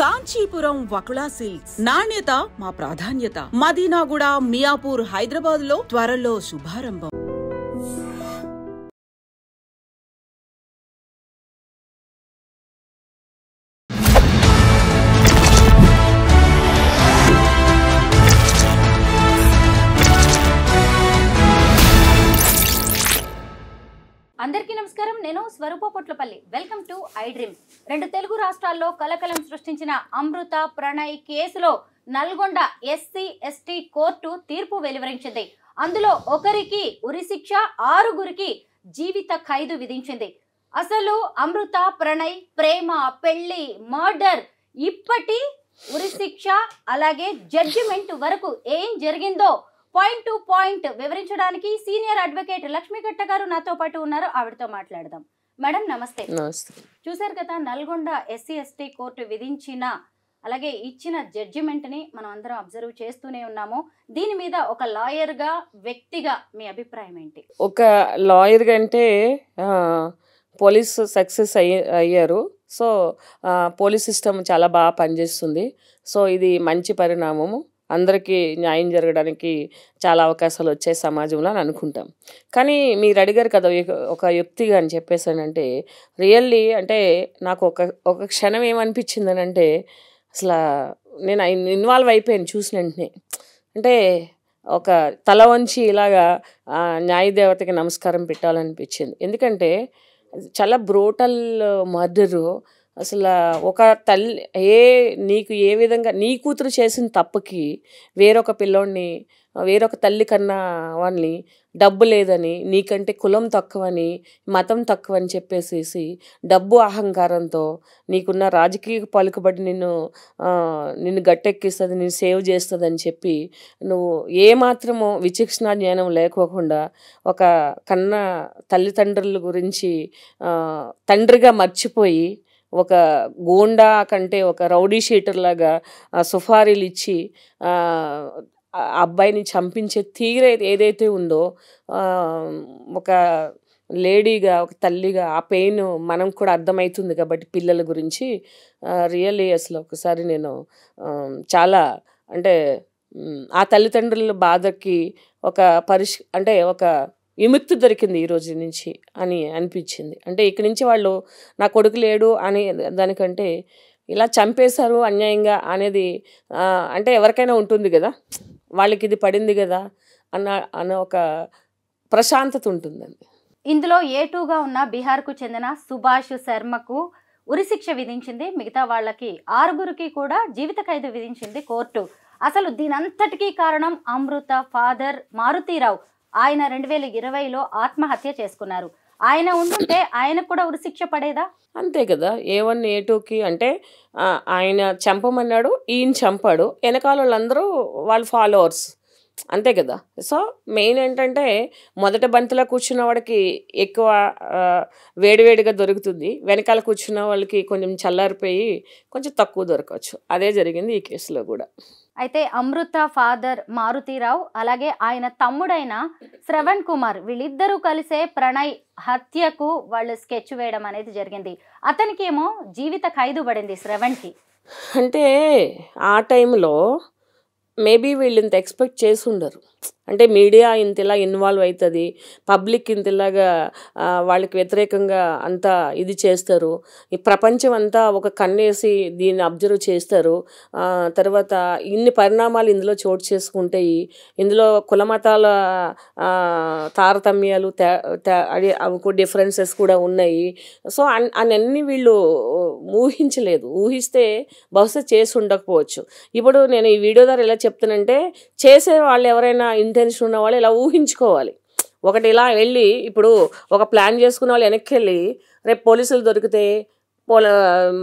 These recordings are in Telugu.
కాంచీపురం వకుళా సిల్క్స్ నాణ్యత మా ప్రాధాన్యత. మదీనాగూడ, మియాపూర్, హైదరాబాద్ లో త్వరలో శుభారంభం. అందరికీ నమస్కారం. నేను Swaroopa Potlapalli. Welcome to I dream. రెండు తెలుగు రాష్ట్రాల్లో కలకలం సృష్టించిన అమృత ప్రణయ్ కేసులో నల్గొండ ఎస్సీ/ఎస్టీ కోర్టు తీర్పు వెలువరించింది. అందులో ఒకరికి ఉరిశిక్ష, 6గురికి జీవిత ఖైదు విధించింది. అసలు అమృత ప్రణయ్ ప్రేమ, పెళ్లి, మర్డర్, ఇప్పటి ఉరిశిక్ష అలాగే జడ్జిమెంట్ వరకు ఏం జరిగిందో పాయింట్ టు పాయింట్ వివరించడానికి సీనియర్ అడ్వకేట్ లక్ష్మీకట్ట గారు నాతో పాటు ఉన్నారు. ఆవిడతో మాట్లాడదాం. మేడం నమస్తే. చూసారు కదా, నల్గొండ ఎస్సీ/ఎస్టీ కోర్టు విధించిన అలాగే ఇచ్చిన జడ్జిమెంట్ ని మనం అందరం అబ్జర్వ్ చేస్తూనే ఉన్నాము. దీని మీద ఒక లాయర్ గా, వ్యక్తిగా మీ అభిప్రాయం ఏంటి? ఒక లాయర్ అంటే పోలీస్ సక్సెస్ అయ్యారు. సో పోలీస్ సిస్టమ్ చాలా బాగా పనిచేస్తుంది. సో ఇది మంచి పరిణామము. అందరికీ న్యాయం జరగడానికి చాలా అవకాశాలు వచ్చే సమాజంలో అని అనుకుంటాం. కానీ మీరు అడిగారు కదా ఒక యుక్తిగా అని చెప్పేసానంటే, రియల్లీ అంటే నాకు ఒక క్షణం ఏమనిపించిందని అంటే, అసలు నేను ఇన్వాల్వ్ అయిపోయాను చూసిన వెంటనే. అంటే ఒక తల వంచి ఇలాగా న్యాయదేవతకి నమస్కారం పెట్టాలనిపించింది. ఎందుకంటే చాలా బ్రూటల్ మర్డరు. అసలు ఒక తల్లి నీకు ఏ విధంగా నీ కూతురు చేసిన తప్పుకి వేరొక పిల్లోడిని, వేరొక తల్లి కన్నా వాడిని డబ్బు లేదని, నీకంటే కులం తక్కువని, మతం తక్కువని చెప్పేసేసి డబ్బు అహంకారంతో నీకున్న రాజకీయ పలుకుబడి నిన్ను గట్టెక్కిస్తుంది, నిన్ను సేవ్ చేస్తుంది అని చెప్పి నువ్వు ఏమాత్రమో విచక్షణ జ్ఞానం లేకోకుండా ఒక కన్న తల్లిదండ్రుల గురించి తండ్రిగా మర్చిపోయి ఒక గోండా కంటే ఒక రౌడీ షీటర్ లాగా సుఫారీలు ఇచ్చి అబ్బాయిని చంపించే తీరు ఏదైతే ఉందో, ఒక లేడీగా, ఒక తల్లిగా ఆ పెయిన్ మనం కూడా అర్థమవుతుంది కాబట్టి పిల్లల గురించి రియల్లీ అసలు ఒకసారి నేను చాలా అంటే ఆ తల్లిదండ్రుల బాధకి ఒక అంటే ఒక విముక్తి దొరికింది ఈ రోజు నుంచి అని అనిపించింది. అంటే ఇక్కడి నుంచి వాళ్ళు నా కొడుకు లేడు అని దానికంటే ఇలా చంపేశారు అన్యాయంగా అంటే ఎవరికైనా ఉంటుంది కదా, వాళ్ళకి ఇది పడింది కదా అన్న ఒక ప్రశాంతత ఉంటుందండి. ఇందులో A2గా ఉన్న బీహార్కు చెందిన సుభాష్ శర్మకు ఉరిశిక్ష విధించింది. మిగతా వాళ్ళకి 6గురికి కూడా జీవిత ఖైదు విధించింది కోర్టు. అసలు దీనంతటికీ కారణం అమృత ఫాదర్ మారుతీరావు. ఆయన 2020లో ఆత్మహత్య చేసుకున్నారు. ఆయన ఉండుంటే ఆయనకు కూడా ఉరిశిక్ష పడేదా? అంతే కదా. A1 A2కి అంటే ఆయన చంపమన్నాడు, ఈయన చంపాడు, వెనకాల వాళ్ళందరూ వాళ్ళ ఫాలోవర్స్, అంతే కదా. సో మెయిన్ ఏంటంటే మొదట బంతిలో కూర్చున్న వాడికి ఎక్కువ వేడివేడిగా దొరుకుతుంది, వెనకాల కూర్చున్న వాళ్ళకి కొంచెం చల్లారిపోయి కొంచెం తక్కువ దొరకవచ్చు. అదే జరిగింది ఈ కేసులో కూడా. అయితే అమృత ఫాదర్ మారుతీరావు అలాగే ఆయన తమ్ముడైన శ్రవణ్ కుమార్ వీళ్ళిద్దరూ కలిసే ప్రణయ్ హత్యకు వాళ్ళు స్కెచ్ వేయడం అనేది జరిగింది. అతనికేమో జీవిత ఖైదు పడింది శ్రవణ్కి. అంటే ఆ టైంలో మేబీ వీళ్ళు ఇంత ఎక్స్పెక్ట్ చేసి ఉండరు. అంటే మీడియా ఇంత ఇలా ఇన్వాల్వ్ అవుతుంది, పబ్లిక్ ఇంత ఇలాగా వాళ్ళకి వ్యతిరేకంగా అంతా ఇది చేస్తారు, ఈ ప్రపంచం అంతా ఒక కన్నేసి దీన్ని అబ్జర్వ్ చేస్తారు. తర్వాత ఇన్ని పరిణామాలు ఇందులో చోటు చేసుకుంటాయి, ఇందులో కులమతాల తారతమ్యాలు డిఫరెన్సెస్ కూడా ఉన్నాయి. సో అన్నీ వీళ్ళు ఊహించలేదు. ఊహిస్తే బహుశా చేసి ఉండకపోవచ్చు. ఇప్పుడు నేను ఈ వీడియో ద్వారా ఎలా చెప్తానంటే, చేసే వాళ్ళు ఎవరైనా ఇంటెన్షన్ ఉన్న వాళ్ళు ఇలా ఊహించుకోవాలి. ఒకటి ఇలా వెళ్ళి ఇప్పుడు ఒక ప్లాన్ చేసుకున్న వాళ్ళు వెనక్కి వెళ్ళి రేపు పోలీసులు దొరికితే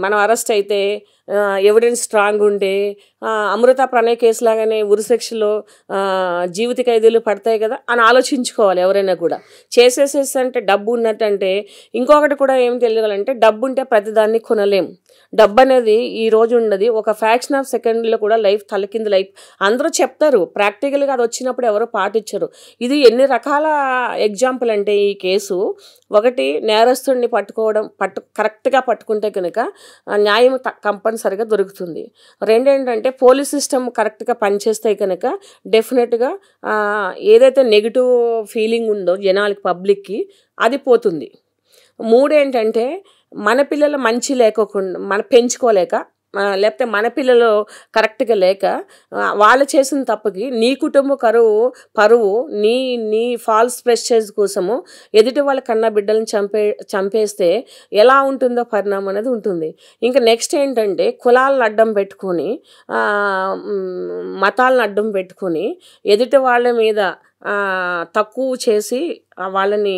మనం అరెస్ట్ అయితే ఎవిడెన్స్ స్ట్రాంగ్ ఉంటే అమృత ప్రణయ్ కేసు లాగానే ఉరిశిక్షలో జీవిత ఖైదీలు పడతాయి కదా అని ఆలోచించుకోవాలి ఎవరైనా కూడా. చేసేసేసి అంటే డబ్బు ఉన్నట్టంటే ఇంకొకటి కూడా ఏం తెలియాలంటే, డబ్బు ఉంటే ప్రతిదాన్ని కొనలేం. డబ్బు అనేది ఈ రోజు ఉన్నది, ఒక ఫ్రాక్షన్ ఆఫ్ సెకండ్లో కూడా లైఫ్ తలకింది లైఫ్ అందరూ చెప్తారు, ప్రాక్టికల్గా అది వచ్చినప్పుడు ఎవరు పాటించరు. ఇది ఎన్ని రకాల ఎగ్జాంపుల్ అంటే ఈ కేసు, ఒకటి నేరస్తుడిని కరెక్ట్గా పట్టుకుంటే కనుక న్యాయం కంపల్సరిగా దొరుకుతుంది. రెండేంటంటే పోలీస్ సిస్టమ్ కరెక్ట్గా పనిచేస్తే కనుక డెఫినెట్గా ఏదైతే నెగిటివ్ ఫీలింగ్ ఉందో జనాలకి, పబ్లిక్కి, అది పోతుంది. మూడేంటంటే మన పిల్లలు మంచి లేకోకుండా మనం పెంచుకోలేక, లేకపోతే మన పిల్లలు కరెక్ట్గా లేక వాళ్ళు చేసిన తప్పుకి నీ కుటుంబ పరువు నీ ఫాల్స్ ప్రెస్టేజ్ కోసము ఎదుటి వాళ్ళ కన్నా బిడ్డలను చంపేస్తే ఎలా ఉంటుందో పరిణామం అనేది ఉంటుంది. ఇంకా నెక్స్ట్ ఏంటంటే కులాలను అడ్డం పెట్టుకొని, మతాలను అడ్డం పెట్టుకొని ఎదుటి వాళ్ళ మీద తక్కువ చేసి వాళ్ళని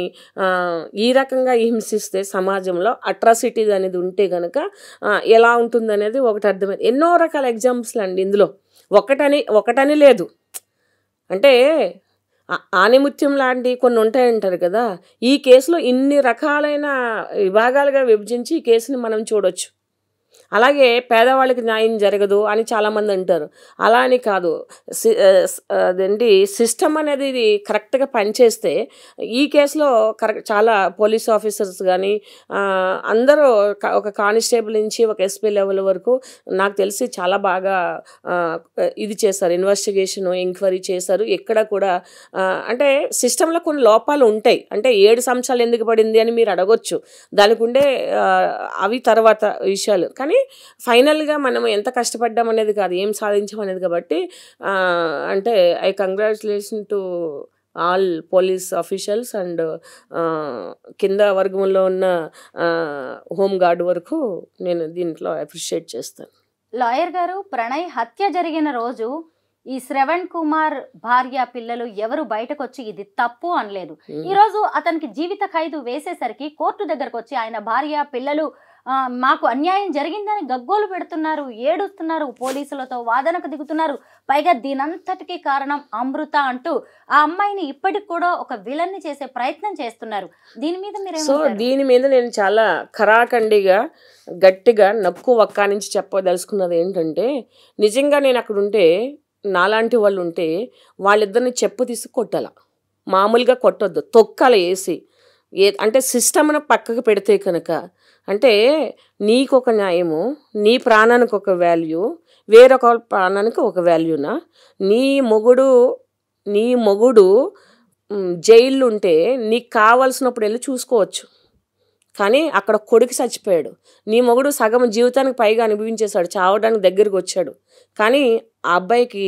ఈ రకంగా హింసిస్తే సమాజంలో అట్రాసిటీస్ అనేది ఉంటే కనుక ఎలా ఉంటుంది అనేది ఒకటి అర్థమైంది. ఎన్నో రకాల ఎగ్జాంపుల్స్ అండి ఇందులో, ఒకటని లేదు. అంటే ఆనిముత్యం లాంటి కొన్ని ఉంటాయంటారు కదా, ఈ కేసులో ఇన్ని రకాలైన విభాగాలుగా విభజించి ఈ కేసుని మనం చూడొచ్చు. అలాగే పేదవాళ్ళకి న్యాయం జరగదు అని చాలామంది అంటారు. అలా అని కాదు, అదేంటి సిస్టమ్ అనేది ఇది కరెక్ట్గా పనిచేస్తే ఈ కేసులో చాలా పోలీస్ ఆఫీసర్స్ కానీ అందరూ ఒక కానిస్టేబుల్ నుంచి ఒక ఎస్పీ లెవెల్ వరకు నాకు తెలిసి చాలా బాగా ఇది చేశారు, ఇన్వెస్టిగేషన్ ఎంక్వైరీ చేశారు. ఎక్కడ కూడా అంటే సిస్టంలో కొన్ని లోపాలు ఉంటాయి. అంటే 7 సంవత్సరాలు ఎందుకు పడింది అని మీరు అడగొచ్చు, దానికి ఉండే అవి తర్వాత విషయాలు. కానీ ఫైనల్గా మనం ఎంత కష్టపడ్డాం అనేది కాదు, ఏం సాధించాం అనేది. కాబట్టి అంటే I congratulation to all police officials and కింద వర్గంలో ఉన్న హోమ్ గార్డ్ వరకు నేను దీంట్లో అప్రిషియేట్ చేస్తాను. లాయర్ గారు, ప్రణయ్ హత్య జరిగిన రోజు ఈ శ్రవణ్ కుమార్ భార్య పిల్లలు ఎవరు బయటకు వచ్చి ఇది తప్పు అనలేదు. ఈరోజు అతనికి జీవిత ఖైదు వేసేసరికి కోర్టు దగ్గరకు వచ్చి ఆయన భార్య పిల్లలు మాకు అన్యాయం జరిగిందని గగ్గోలు పెడుతున్నారు, ఏడుస్తున్నారు, పోలీసులతో వాదనకు దిగుతున్నారు. పైగా దీనంతటికీ కారణం అమృత అంటూ ఆ అమ్మాయిని ఇప్పటికి కూడా ఒక విలన్ని చేసే ప్రయత్నం చేస్తున్నారు. దీని మీద దీని మీద నేను చాలా ఖరాఖండిగా గట్టిగా నక్కు ఒక్క నుంచి చెప్పదలుచుకున్నది ఏంటంటే, నిజంగా నేను అక్కడ ఉంటే, నాలాంటి వాళ్ళు ఉంటే వాళ్ళిద్దరిని చెప్పు తీసి కొట్టాల, మామూలుగా కొట్టొద్దు, తొక్కల వేసి. అంటే సిస్టమ్ను పక్కకు పెడితే కనుక, అంటే నీకొక న్యాయము, నీ ప్రాణానికి ఒక వాల్యూ, వేరొక ప్రాణానికి ఒక వాల్యూనా? నీ మొగుడు జైల్లో ఉంటే నీకు కావాల్సినప్పుడు వెళ్ళి చూసుకోవచ్చు, కానీ అక్కడ కొడుకు చచ్చిపోయాడు. నీ మొగుడు సగం జీవితానికి పైగా అనుభవించేశాడు, చావడానికి దగ్గరికి వచ్చాడు. కానీ ఆ అబ్బాయికి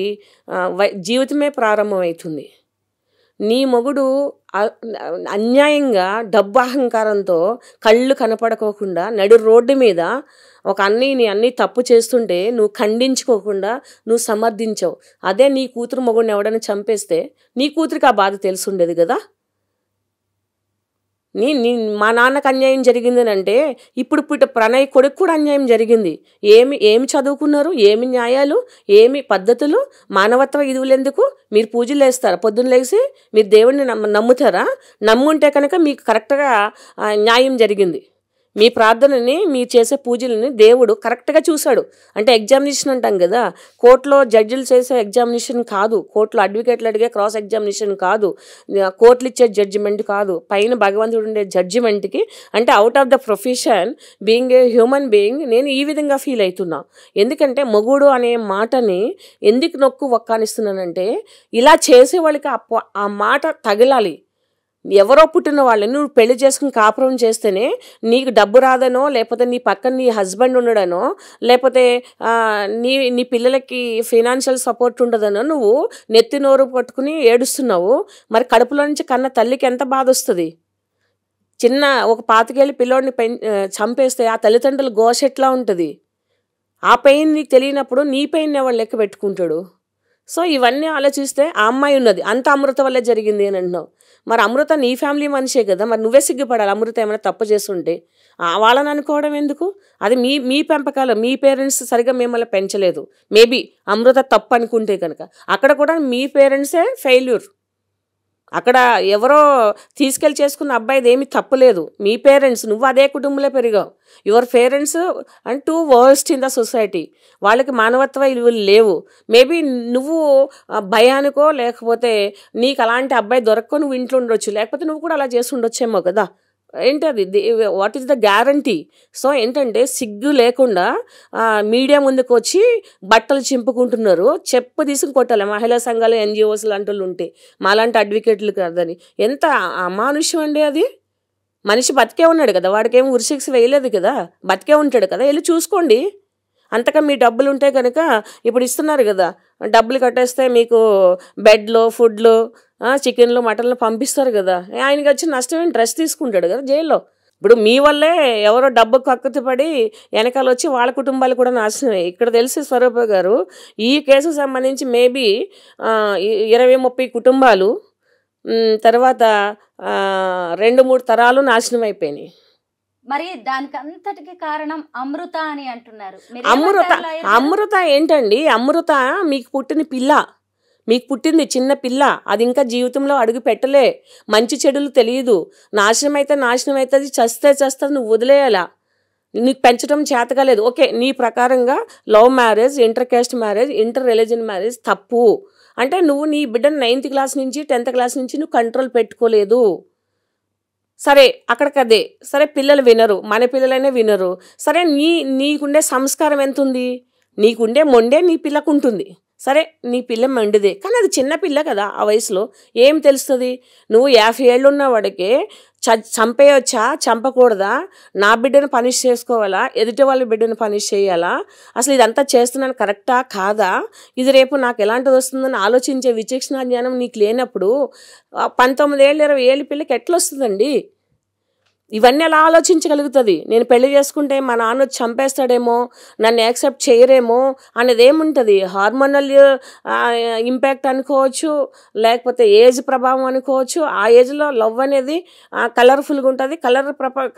జీవితమే ప్రారంభమవుతుంది. నీ మొగుడు అన్యాయంగా డబ్బు అహంకారంతో కళ్ళు కనపడకోకుండా నడి రోడ్డు మీద ఒక అన్నీ తప్పు చేస్తుంటే నువ్వు ఖండించుకోకుండా నువ్వు సమర్థించావు. అదే నీ కూతురు మొగుడిని ఎవడని చంపేస్తే నీ కూతురికి ఆ బాధ తెలుసుండేది కదా. మా నాన్నకు అన్యాయం జరిగిందని అంటే ఇప్పుడు ప్రణయ్ కొడుకు కూడా అన్యాయం జరిగింది. ఏమి చదువుకున్నారు, ఏమి న్యాయాలు, ఏమి పద్ధతులు, మానవత్వ విలువలు ఎందుకు? మీరు పూజలు వేస్తారా? పొద్దున్న లేచి మీరు దేవుడిని నమ్ముతారా? నమ్ముంటే కనుక మీకు కరెక్ట్గా న్యాయం జరిగింది. మీ ప్రార్థనని, మీరు చేసే పూజలని దేవుడు కరెక్ట్గా చూశాడు. అంటే ఎగ్జామినేషన్ అంటాం కదా, కోర్టులో జడ్జిలు చేసే ఎగ్జామినేషన్ కాదు, కోర్టులో అడ్వకేట్లు అడిగే క్రాస్ ఎగ్జామినేషన్ కాదు, కోర్టులు ఇచ్చే జడ్జిమెంట్ కాదు, పైన భగవంతుడు ఉండే జడ్జిమెంట్కి. అంటే out of the profession, being a human being, నేను ఈ విధంగా ఫీల్ అవుతున్నా. ఎందుకంటే మొగుడు అనే మాటని ఎందుకు నొక్కు ఒక్కానిస్తున్నానంటే, ఇలా చేసే వాళ్ళకి ఆ మాట తగిలాలి. ఎవరో పుట్టిన వాళ్ళని నువ్వు పెళ్లి చేసుకుని కాపురం చేస్తేనే నీకు డబ్బు రాదనో, లేకపోతే నీ పక్కన నీ హస్బెండ్ ఉండడనో, లేకపోతే నీ పిల్లలకి ఫైనాన్షియల్ సపోర్ట్ ఉండదనో నువ్వు నెత్తి నోరు పట్టుకుని ఏడుస్తున్నావు. మరి కడుపులో నుంచి కన్న తల్లికి ఎంత బాధ వస్తుంది? చిన్న ఒక 25 ఏళ్ళ పిల్లోడిని చంపేస్తే ఆ తల్లిదండ్రుల ఘోష ఎట్లా ఉంటుంది? ఆ పెయిన్ నీకు తెలియనప్పుడు నీ పెయిన్ ఎవరు లెక్క పెట్టుకుంటాడు? సో ఇవన్నీ ఆలోచిస్తే ఆ అమ్మాయి ఉన్నది అంత అమృత వల్లే జరిగింది అని అంటున్నావు. మరి అమృత నీ ఫ్యామిలీ మనిషే కదా, మరి నువ్వే సిగ్గుపడాలి. అమృత ఏమైనా తప్పు చేస్తుంటే వాళ్ళని అనుకోవడం ఎందుకు? అది మీ పెంపకాలు, మీ పేరెంట్స్ సరిగ్గా మిమ్మల్ని పెంచలేదు. మేబీ అమృత తప్పు అనుకుంటే కనుక అక్కడ కూడా మీ పేరెంట్సే ఫెయిల్యూర్. అక్కడ ఎవరో తీసుకెళ్ళి చేసుకున్న అబ్బాయిది ఏమి తప్పులేదు. మీ పేరెంట్స్, నువ్వు అదే కుటుంబంలో పెరిగావు. Your parents and too worst in the society. వాళ్ళకి మానవత్వ విలువలు లేవు. మేబీ నువ్వు భయానికో లేకపోతే నీకు అలాంటి అబ్బాయి దొరక్క నువ్వు ఇంట్లో ఉండొచ్చు, లేకపోతే నువ్వు కూడా అలా చేసి ఉండొచ్చేమో కదా. ఏంటది, what is the guarantee? So ఏంటంటే సిగ్గు లేకుండా మీడియా ముందుకు వచ్చి బట్టలు చింపుకుంటున్నారు. చెప్పు తీసుకుని కొట్టాలి మహిళా సంఘాలు, ఎన్జిఓస్ లాంటి వాళ్ళు ఉంటే, మాలాంటి అడ్వకేట్లు కాదని. ఎంత అమానుష్యం అండి అది. మనిషి బతికే ఉన్నాడు కదా, వాడికేం ఉరిశిక్ష వేయలేదు కదా, బతికే ఉంటాడు కదా, వెళ్ళి చూసుకోండి. అంతగా మీ డబ్బులు ఉంటే కనుక ఇప్పుడు ఇస్తున్నారు కదా, డబ్బులు కట్టేస్తే మీకు బెడ్లు, ఫుడ్లు, చికెన్లు, మటన్లు పంపిస్తారు కదా. ఆయనకి వచ్చి నష్టం ఏంటి? డ్రెస్ తీసుకుంటాడు కదా జైల్లో. ఇప్పుడు మీ వల్లే ఎవరో డబ్బు కక్కుతి పడి వెనకాల వచ్చి వాళ్ళ కుటుంబాలు కూడా నాశనమే. ఇక్కడ తెలిసి స్వరూప గారు ఈ కేసుకు సంబంధించి మేబీ 20-30 కుటుంబాలు, తర్వాత 2-3 తరాలు నాశనం అయిపోయినాయి. మరి దానికి అంతటికి కారణం అమృత అని అంటున్నారు. అమృత ఏంటండి? అమృత మీకు పుట్టిన పిల్ల, మీకు పుట్టింది చిన్న పిల్ల, అది ఇంకా జీవితంలో అడుగు పెట్టలే, మంచి చెడులు తెలియదు. నాశనం అవుతుంది, చస్తే నువ్వు వదిలేయాలా, నీకు పెంచడం చేతకాలేదు. ఓకే, నీ ప్రకారంగా love marriage, inter caste marriage, inter religion marriage తప్పు అంటే నువ్వు నీ బిడ్డను 9th క్లాస్ నుంచి 10th క్లాస్ నుంచి నువ్వు కంట్రోల్ పెట్టుకోలేదు. సరే, అక్కడికదే సరే, పిల్లలు వినరు, మన పిల్లలైనా వినరు. సరే, నీకుండే సంస్కారం ఎంత ఉంది? నీకుండే మొండే నీ పిల్లకు ఉంటుంది. సరే, నీ పిల్ల మండిదే, కానీ అది చిన్న పిల్ల కదా, ఆ వయసులో ఏం తెలుస్తుంది? నువ్వు 50 ఏళ్ళు ఉన్న వాడికి చంపేయొచ్చా, చంపకూడదా? నా బిడ్డను పనిష్ చేసుకోవాలా, ఎదుటి వాళ్ళ బిడ్డను పనిష్ చేయాలా? అసలు ఇదంతా చేస్తున్నాను కరెక్టా కాదా, ఇది రేపు నాకు ఎలాంటిది వస్తుందని ఆలోచించే విచక్షణ జ్ఞానం నీకు లేనప్పుడు 19 ఏళ్ళు 20 ఏళ్ళ పిల్లకి ఎట్లా వస్తుందండి? ఇవన్నీ ఎలా ఆలోచించగలుగుతుంది? నేను పెళ్లి చేసుకుంటే మా నాన్న చంపేస్తాడేమో, నన్ను యాక్సెప్ట్ చేయరేమో అనేది ఏముంటుంది? హార్మోనల్ ఇంపాక్ట్ అనుకోవచ్చు, లేకపోతే ఏజ్ ప్రభావం అనుకోవచ్చు. ఆ ఏజ్లో లవ్ అనేది కలర్ఫుల్గా ఉంటుంది.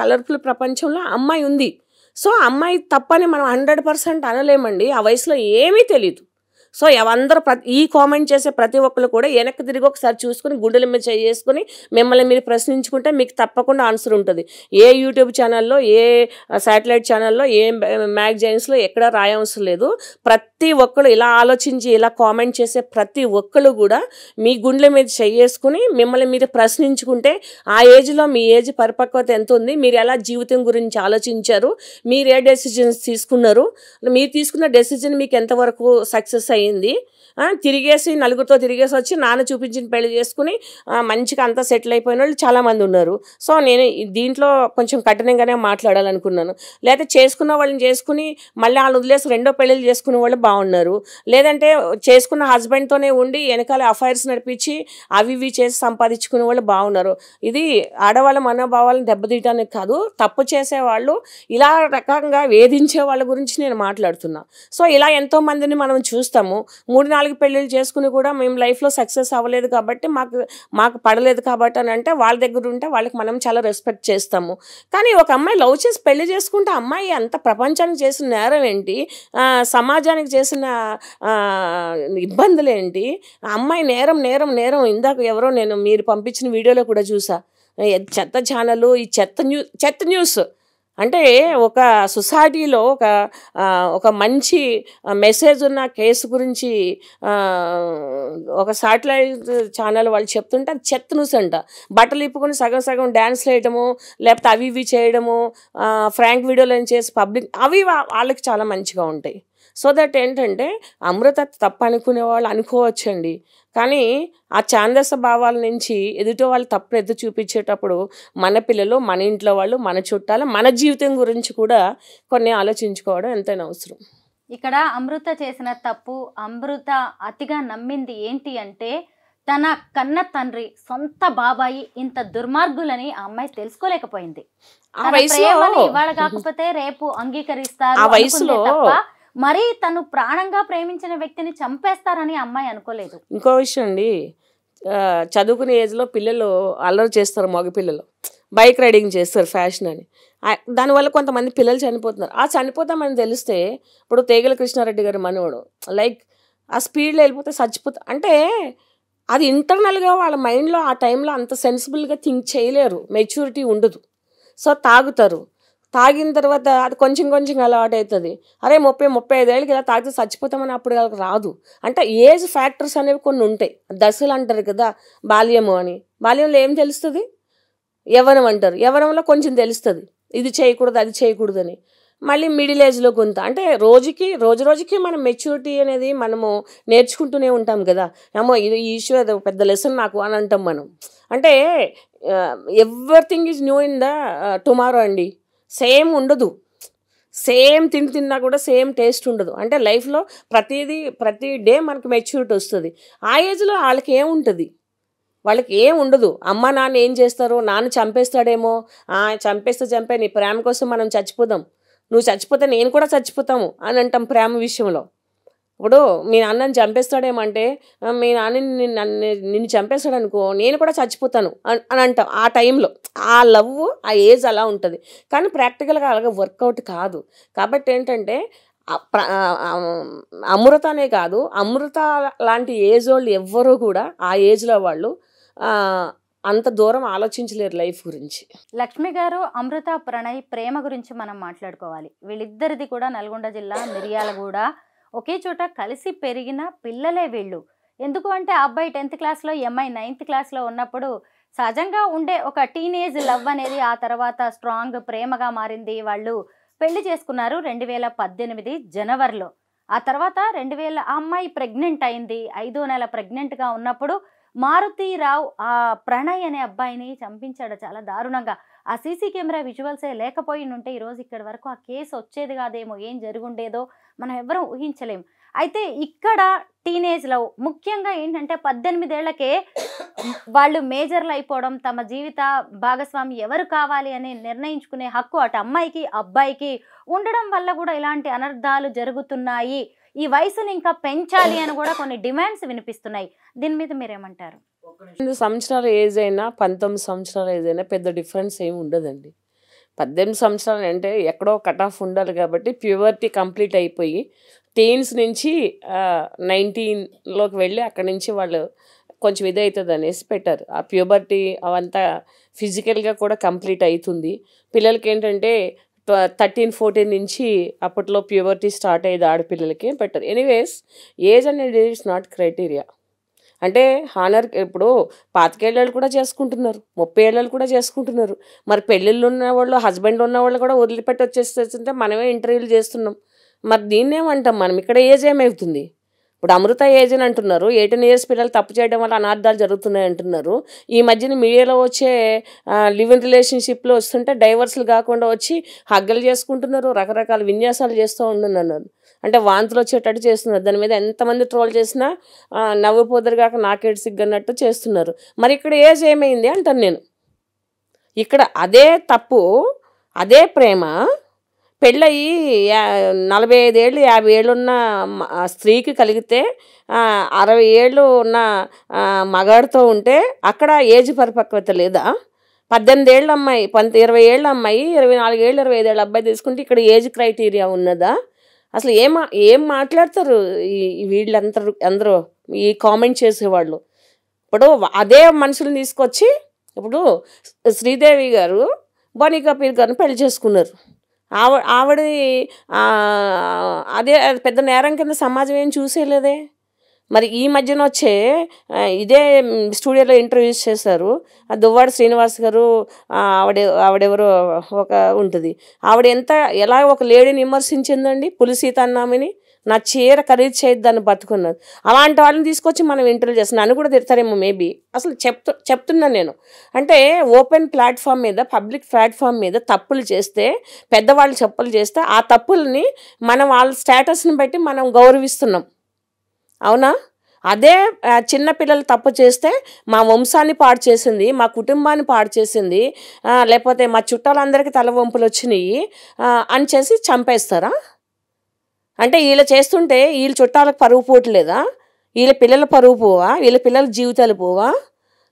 కలర్ఫుల్ ప్రపంచంలో అమ్మాయి ఉంది. సో అమ్మాయి తప్పని మనం 100% అనలేమండి. ఆ వయసులో ఏమీ తెలీదు. సో అందరూ ఈ కామెంట్ చేసే ప్రతి ఒక్కరు కూడా వెనక్కి తిరిగి ఒకసారి చూసుకుని గుండెల మీద చేసుకుని మిమ్మల్ని మీరు ప్రశ్నించుకుంటే మీకు తప్పకుండా ఆన్సర్ ఉంటుంది. ఏ యూట్యూబ్ ఛానల్లో, ఏ శాటిలైట్ ఛానల్లో, ఏ మ్యాగజైన్స్లో ఎక్కడ రాయవసరం లేదు. ప్రతి ఒక్కరు ఇలా ఆలోచించి ఇలా కామెంట్ చేసే ప్రతి ఒక్కరు కూడా మీ గుండెల మీద చేసుకుని మిమ్మల్ని మీరు ప్రశ్నించుకుంటే ఆ ఏజ్లో మీ ఏజ్ పరిపక్వత ఎంత ఉంది, మీరు ఎలా జీవితం గురించి ఆలోచించారు, మీరు ఏ డెసిజన్స్ తీసుకున్నారు, మీరు తీసుకున్న డెసిజన్ మీకు ఎంతవరకు సక్సెస్ అయ్యింది. తిరిగేసి నలుగురితో తిరిగేసి వచ్చి నాన్న చూపించిన పెళ్లి చేసుకుని మంచిగా అంతా సెటిల్ అయిపోయిన వాళ్ళు చాలామంది ఉన్నారు. సో నేను దీంట్లో కొంచెం కఠినంగానే మాట్లాడాలనుకున్నాను. లేదా చేసుకున్న వాళ్ళని చేసుకుని మళ్ళీ వాళ్ళు వదిలేసి రెండో పెళ్ళిళ్ళు చేసుకునే వాళ్ళు బాగున్నారు. లేదంటే చేసుకున్న హస్బెండ్తోనే ఉండి వెనకాల అఫైర్స్ నడిపించి అవి ఇవి చేసి సంపాదించుకునే వాళ్ళు బాగున్నారు. ఇది ఆడవాళ్ళ మనోభావాలను దెబ్బతీయటానికి కాదు, తప్పు చేసేవాళ్ళు ఇలా రకంగా వేధించే వాళ్ళ గురించి నేను మాట్లాడుతున్నా. సో ఇలా ఎంతోమందిని మనం చూస్తాము. 3-4 పెళ్ళిళ్ళు చేసుకుని కూడా మేము లైఫ్లో సక్సెస్ అవ్వలేదు కాబట్టి మాకు పడలేదు కాబట్టి అని అంటే వాళ్ళ దగ్గర ఉంటే వాళ్ళకి మనం చాలా రెస్పెక్ట్ చేస్తాము. కానీ ఒక అమ్మాయి లవ్ చేసి పెళ్లి చేసుకుంటే అమ్మాయి అంత ప్రపంచానికి చేసిన నేరం ఏంటి, సమాజానికి చేసిన ఇబ్బందులు ఏంటి? అమ్మాయి నేరం ఇందాక ఎవరో మీరు పంపించిన వీడియోలో కూడా చూసా. చెత్త ఛానల్, ఈ చెత్త న్యూస్ అంటే ఒక సొసైటీలో ఒక మంచి మెసేజ్ ఉన్న కేసు గురించి ఒక శాటిలైట్ ఛానల్ వాళ్ళు చెప్తుంటే అది చెత్త న్యూస్ అంట. బట్టలు ఇప్పుకొని సగం డ్యాన్స్లు వేయడము, లేకపోతే అవి ఇవి చేయడము, ఫ్రాంక్ వీడియోలు చేసి పబ్లిక్ అవి వాళ్ళకి చాలా మంచిగా ఉంటాయి. సో దట్ ఏంటంటే అమృత తప్పు అనుకునే వాళ్ళు అనుకోవచ్చండి, కానీ ఆ ఛాందస భావాల నుంచి ఎదుటి వాళ్ళు తప్పును ఎత్తు చూపించేటప్పుడు మన పిల్లలు, మన ఇంట్లో వాళ్ళు, మన చుట్టాలు, మన జీవితం గురించి కూడా కొన్ని ఆలోచించుకోవడం ఎంతైనా అవసరం. ఇక్కడ అమృత చేసిన తప్పు, అమృత అతిగా నమ్మింది ఏంటి అంటే తన కన్న తండ్రి, సొంత బాబాయి ఇంత దుర్మార్గులని ఆ అమ్మాయి తెలుసుకోలేకపోయింది. ఇవాళ కాకపోతే రేపు అంగీకరిస్తారు ఆ వయసులో తప్ప మరి తను ప్రాణంగా ప్రేమించిన వ్యక్తిని చంపేస్తారని అమ్మాయి అనుకోలేదు. ఇంకో విషయం అండి, చదువుకునే ఏజ్లో పిల్లలు అల్లరి చేస్తారు, మగపిల్లలు బైక్ రైడింగ్ చేస్తారు ఫ్యాషన్ అని. దానివల్ల కొంతమంది పిల్లలు చనిపోతున్నారు. చనిపోతామని తెలిస్తే ఇప్పుడు తేగల కృష్ణారెడ్డి గారి మనవడు లైక్ ఆ స్పీడ్లో వెళ్ళిపోతే చచ్చిపోతా అంటే అది ఇంటర్నల్గా వాళ్ళ మైండ్లో ఆ టైంలో అంత సెన్సిబుల్గా థింక్ చేయలేరు, మెచ్యూరిటీ ఉండదు. సో తాగుతారు, తాగిన తర్వాత అది కొంచెం కొంచెం అలవాటు అవుతుంది. అరే 35 ఏళ్ళకి ఇలా తాగితే చచ్చిపోతామని అప్పుడు వాళ్ళకి రాదు. అంటే ఏజ్ ఫ్యాక్టర్స్ అనేవి కొన్ని ఉంటాయి. దశలు అంటారు కదా, బాల్యము అని. బాల్యంలో ఏం తెలుస్తుంది? యవ్వనం అంటారు. యవ్వనంలో కొంచెం తెలుస్తుంది, ఇది చేయకూడదు అది చేయకూడదని. మళ్ళీ మిడిల్ ఏజ్లో కొంత, అంటే రోజు రోజుకి మనం మెచ్యూరిటీ అనేది మనము నేర్చుకుంటూనే ఉంటాం కదా. ఏమో ఇది ఈ ఇష్యూ ఏదో పెద్ద లెసన్ నాకు అని అంటాం మనం. అంటే everything is new in the tomorrow అండి. సేమ్ ఉండదు, సేమ్ తిన్నా కూడా సేమ్ టేస్ట్ ఉండదు. అంటే లైఫ్లో ప్రతి డే మనకు మెచ్యూరిటీ వస్తుంది. ఆ ఏజ్లో వాళ్ళకి ఏముంటుంది? వాళ్ళకి ఏం ఉండదు. అమ్మ నాన్న ఏం చేస్తారు? నాన్న చంపేస్తాడేమో, చంపే నీ ప్రేమ కోసం మనం చచ్చిపోదాం, నువ్వు చచ్చిపోతే నేను కూడా చచ్చిపోతాము అని అంటాం ప్రేమ విషయంలో. ఇప్పుడు మీ నాన్నని చంపేస్తాడేమంటే, మీ నాన్న నిన్ను చంపేస్తాడు అనుకో, నేను కూడా చచ్చిపోతాను అని అంటాం ఆ టైంలో. ఆ లవ్, ఆ ఏజ్ అలా ఉంటుంది. కానీ ప్రాక్టికల్గా అలాగే వర్కౌట్ కాదు. కాబట్టి ఏంటంటే అమృత అనే కాదు, అమృత లాంటి ఏజ్ వాళ్ళు ఎవ్వరూ కూడా ఆ ఏజ్లో వాళ్ళు అంత దూరం ఆలోచించలేరు లైఫ్ గురించి. లక్ష్మి గారు, అమృత ప్రణయ్ ప్రేమ గురించి మనం మాట్లాడుకోవాలి. వీళ్ళిద్దరిది కూడా నల్గొండ జిల్లా మిర్యాలగూడ, ఒకే చోట కలిసి పెరిగిన పిల్లలే వీళ్ళు. ఎందుకు అంటే ఆ అబ్బాయి 10th క్లాస్లో, ఈ అమ్మాయి 9th క్లాస్లో ఉన్నప్పుడు సహజంగా ఉండే ఒక టీనేజ్ లవ్ అనేది ఆ తర్వాత స్ట్రాంగ్ ప్రేమగా మారింది. వాళ్ళు పెళ్లి చేసుకున్నారు 2018 జనవరిలో. ఆ తర్వాత ఆ అమ్మాయి ప్రెగ్నెంట్ అయింది. 5వ నెల ప్రెగ్నెంట్గా ఉన్నప్పుడు మారుతీరావు ఆ ప్రణయ్ అనే అబ్బాయిని చంపించాడు చాలా దారుణంగా. ఆ సీసీ కెమెరా విజువల్సే లేకపోయి ఉంటే ఈరోజు ఇక్కడి వరకు ఆ కేసు వచ్చేది కాదేమో, ఏం జరుగుండేదో మనం ఎవ్వరూ ఊహించలేం. అయితే ఇక్కడ టీనేజ్ లవ్ ముఖ్యంగా ఏంటంటే 18 ఏళ్లకే వాళ్ళు మేజర్లు అయిపోవడం, తమ జీవిత భాగస్వామి ఎవరు కావాలి అని నిర్ణయించుకునే హక్కు అటు అమ్మాయికి అబ్బాయికి ఉండడం వల్ల కూడా ఇలాంటి అనర్థాలు జరుగుతున్నాయి. ఈ వయసుని ఇంకా పెంచాలి అని కూడా కొన్ని డిమాండ్స్ వినిపిస్తున్నాయి. దీని మీద మీరేమంటారు? 18 సంవత్సరాల ఏజ్ అయినా 19 సంవత్సరాల ఏజ్ అయినా పెద్ద డిఫరెన్స్ ఏమి ఉండదండి. 18 సంవత్సరాలు అంటే ఎక్కడో కట్ ఆఫ్ ఉండాలి కాబట్టి ప్యూబర్టీ కంప్లీట్ అయిపోయి టీన్స్ నుంచి 19లోకి వెళ్ళి అక్కడి నుంచి వాళ్ళు కొంచెం ఇది అవుతుంది అనేసి పెట్టారు. ఆ ప్యూబర్టీ అవంతా ఫిజికల్గా కూడా కంప్లీట్ అవుతుంది. పిల్లలకి ఏంటంటే 13-14 నుంచి అప్పట్లో ప్యూబర్టీ స్టార్ట్ అయ్యేది ఆడపిల్లలకి పెట్టారు. ఎనీవేస్ ఏజ్ అనేది ఇట్స్ నాట్ క్రైటీరియా. అంటే హానర్ ఇప్పుడు 25 ఏళ్ళు కూడా చేసుకుంటున్నారు, 30 ఏళ్ళు కూడా చేసుకుంటున్నారు. మరి పెళ్ళిళ్ళు ఉన్నవాళ్ళు, హస్బెండ్ ఉన్నవాళ్ళు కూడా వదిలిపెట్టి వచ్చేస్తుంటే మనమే ఇంటర్వ్యూలు చేస్తున్నాం. మరి దీన్నేమంటాం మనం? ఇక్కడ ఏజ్ ఏమవుతుంది? ఇప్పుడు అమృత ఏజ్ అని అంటున్నారు, 18 years పిల్లలు తప్పు చేయడం వల్ల అనార్థాలు జరుగుతున్నాయి అంటున్నారు. ఈ మధ్యన మీడియాలో వచ్చే లివ్ ఇన్ రిలేషన్షిప్లో వస్తుంటే డైవర్స్లు కాకుండా వచ్చి హగ్గలు చేసుకుంటున్నారు, రకరకాల విన్యాసాలు చేస్తూ ఉంటున్నారు. అంటే వాంతులు వచ్చేటట్టు చేస్తున్నారు. దాని మీద ఎంతమంది ట్రోల్ చేసినా నవ్వుపోదరు కాక నాకేడు సిగ్గన్నట్టు చేస్తున్నారు. మరి ఇక్కడ ఏజ్ ఏమైంది అంటాను నేను. ఇక్కడ అదే తప్పు, అదే ప్రేమ పెళ్ళయి 45 ఏళ్ళు 50 ఏళ్ళు ఉన్న స్త్రీకి కలిగితే 60 ఏళ్ళు ఉన్న మగాడితో ఉంటే అక్కడ ఏజ్ పరిపక్వత లేదా? 18 ఏళ్ళ అమ్మాయి 20 ఏళ్ళ అమ్మాయి 24 ఏళ్ళు 25 ఏళ్ళ అబ్బాయి తీసుకుంటే ఇక్కడ ఏజ్ క్రైటీరియా ఉన్నదా? అసలు ఏం మాట్లాడతారు అందరూ ఈ కామెంట్ చేసేవాళ్ళు. ఇప్పుడు అదే మనుషులను తీసుకొచ్చి ఇప్పుడు శ్రీదేవి గారు బోనీ కపూర్ గారిని పెళ్లి చేసుకున్నారు. ఆవిడ అదే పెద్ద నేరం కింద సమాజం ఏం చూసేలేదే. మరి ఈ మధ్యన వచ్చే ఇదే స్టూడియోలో ఇంటర్వ్యూస్ చేశారు దువ్వాడ శ్రీనివాస్ గారు. ఆవిడెవరో ఒక ఉంటుంది, ఆవిడ ఎలా ఒక లేడీని విమర్శించిందండి, పులిసీతన్నామని. నా చీర ఖరీదు చేయొద్దు దాన్ని బతుకున్నది. అలాంటి వాళ్ళని తీసుకొచ్చి మనం ఇంటర్వ్యూ చేస్తున్నాం. నన్ను కూడా తిడతారేమో మేబీ. అసలు చెప్తున్నాను నేను. అంటే ఓపెన్ ప్లాట్ఫామ్ మీద, పబ్లిక్ ప్లాట్ఫామ్ మీద తప్పులు చేస్తే, పెద్దవాళ్ళు తప్పులు చేస్తే ఆ తప్పుల్ని మనం వాళ్ళ స్టేటస్ని బట్టి మనం గౌరవిస్తున్నాం. అవునా? అదే చిన్నపిల్లలు తప్పు చేస్తే మా వంశాన్ని పాడు చేసింది, మా కుటుంబాన్ని పాడు చేసింది, లేకపోతే మా చుట్టాలందరికీ తలవంపులు వచ్చినాయి అని చేసి చంపేస్తారా? అంటే వీళ్ళు చేస్తుంటే వీళ్ళ చుట్టాలకు పరువు పోవట్లేదా? వీళ్ళ పిల్లల పరువు పోవా? వీళ్ళ పిల్లల జీవితాలు పోవా?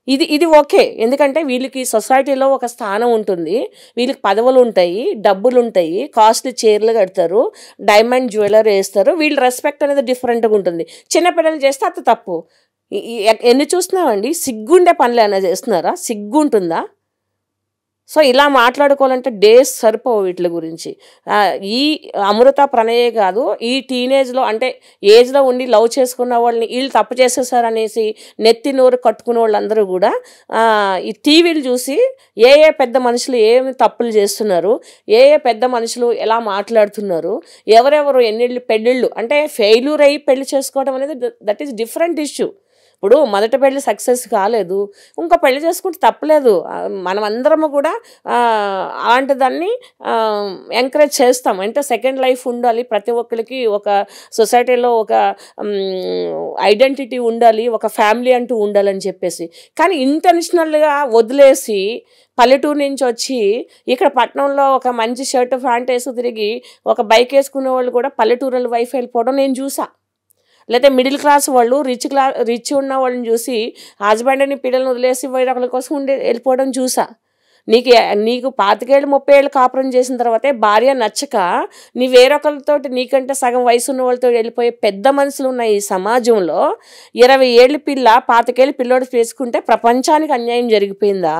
ఇది ఓకే. ఎందుకంటే వీళ్ళకి సొసైటీలో ఒక స్థానం ఉంటుంది, వీళ్ళకి పదవులు ఉంటాయి, డబ్బులు ఉంటాయి, కాస్ట్లీ చీరలు కడతారు, డైమండ్ జ్యువెలరీ వేస్తారు. వీళ్ళ రెస్పెక్ట్ అనేది డిఫరెంట్గా ఉంటుంది. చిన్నపిల్లలు చేస్తే అది తప్పు. ఎన్ని చూస్తున్నామండి? సిగ్గుండే పనులు ఏమైనా చేస్తున్నారా? సిగ్గుంటుందా? సో ఇలా మాట్లాడుకోవాలంటే డేస్ సరిపోవు వీటి గురించి. ఈ అమృత ప్రణయే కాదు, ఈ టీనేజ్లో అంటే ఏజ్లో ఉండి లవ్ చేసుకున్న వాళ్ళని వీళ్ళు తప్పు చేసేసారనేసి నెత్తి నోరు కట్టుకునే వాళ్ళందరూ కూడా ఈ టీవీలు చూసి ఏ పెద్ద మనుషులు ఏమి తప్పులు చేస్తున్నారు, ఏ పెద్ద మనుషులు ఎలా మాట్లాడుతున్నారు, ఎవరెవరు ఎన్ని పెళ్ళిళ్ళు అంటే ఫెయిల్యూర్ అయ్యి పెళ్లి చేసుకోవడం అనేది దట్ ఈస్ డిఫరెంట్ ఇష్యూ. ఇప్పుడు మొదటి పెళ్లి సక్సెస్ కాలేదు, ఇంకో పెళ్లి చేసుకుంటే తప్పలేదు. మనం అందరము కూడా అలాంటి దాన్ని ఎంకరేజ్ చేస్తాం. అంటే సెకండ్ లైఫ్ ఉండాలి, ప్రతి ఒక్కరికి ఒక సొసైటీలో ఒక ఐడెంటిటీ ఉండాలి, ఒక ఫ్యామిలీ అంటూ ఉండాలని చెప్పేసి. కానీ ఇంటెన్షనల్గా వదిలేసి పల్లెటూరు నుంచి వచ్చి ఇక్కడ పట్టణంలో ఒక మంచి షర్ట్ ప్యాంట్ వేసి తిరిగి ఒక బైక్ వేసుకునే వాళ్ళు కూడా పల్లెటూరుల వైఫ్ వెళ్ళిపోవడం నేను చూసా. లేకపోతే మిడిల్ క్లాస్ వాళ్ళు రిచ్ ఉన్న వాళ్ళని చూసి హస్బెండ్ని పిల్లల్ని వదిలేసి వేరొకరి కోసం వెళ్ళిపోవడం చూసా. నీకు 25 ఏళ్ళు 30 ఏళ్ళు కాపురం చేసిన తర్వాతే భార్య నచ్చక నీ వేరొకరితో నీకంటే సగం వయసు ఉన్న వాళ్ళతో వెళ్ళిపోయే పెద్ద మనుషులు ఉన్న ఈ సమాజంలో 20 ఏళ్ళు పిల్ల 25 ఏళ్ళు పిల్లోడు చేసుకుంటే ప్రపంచానికి అన్యాయం జరిగిపోయిందా?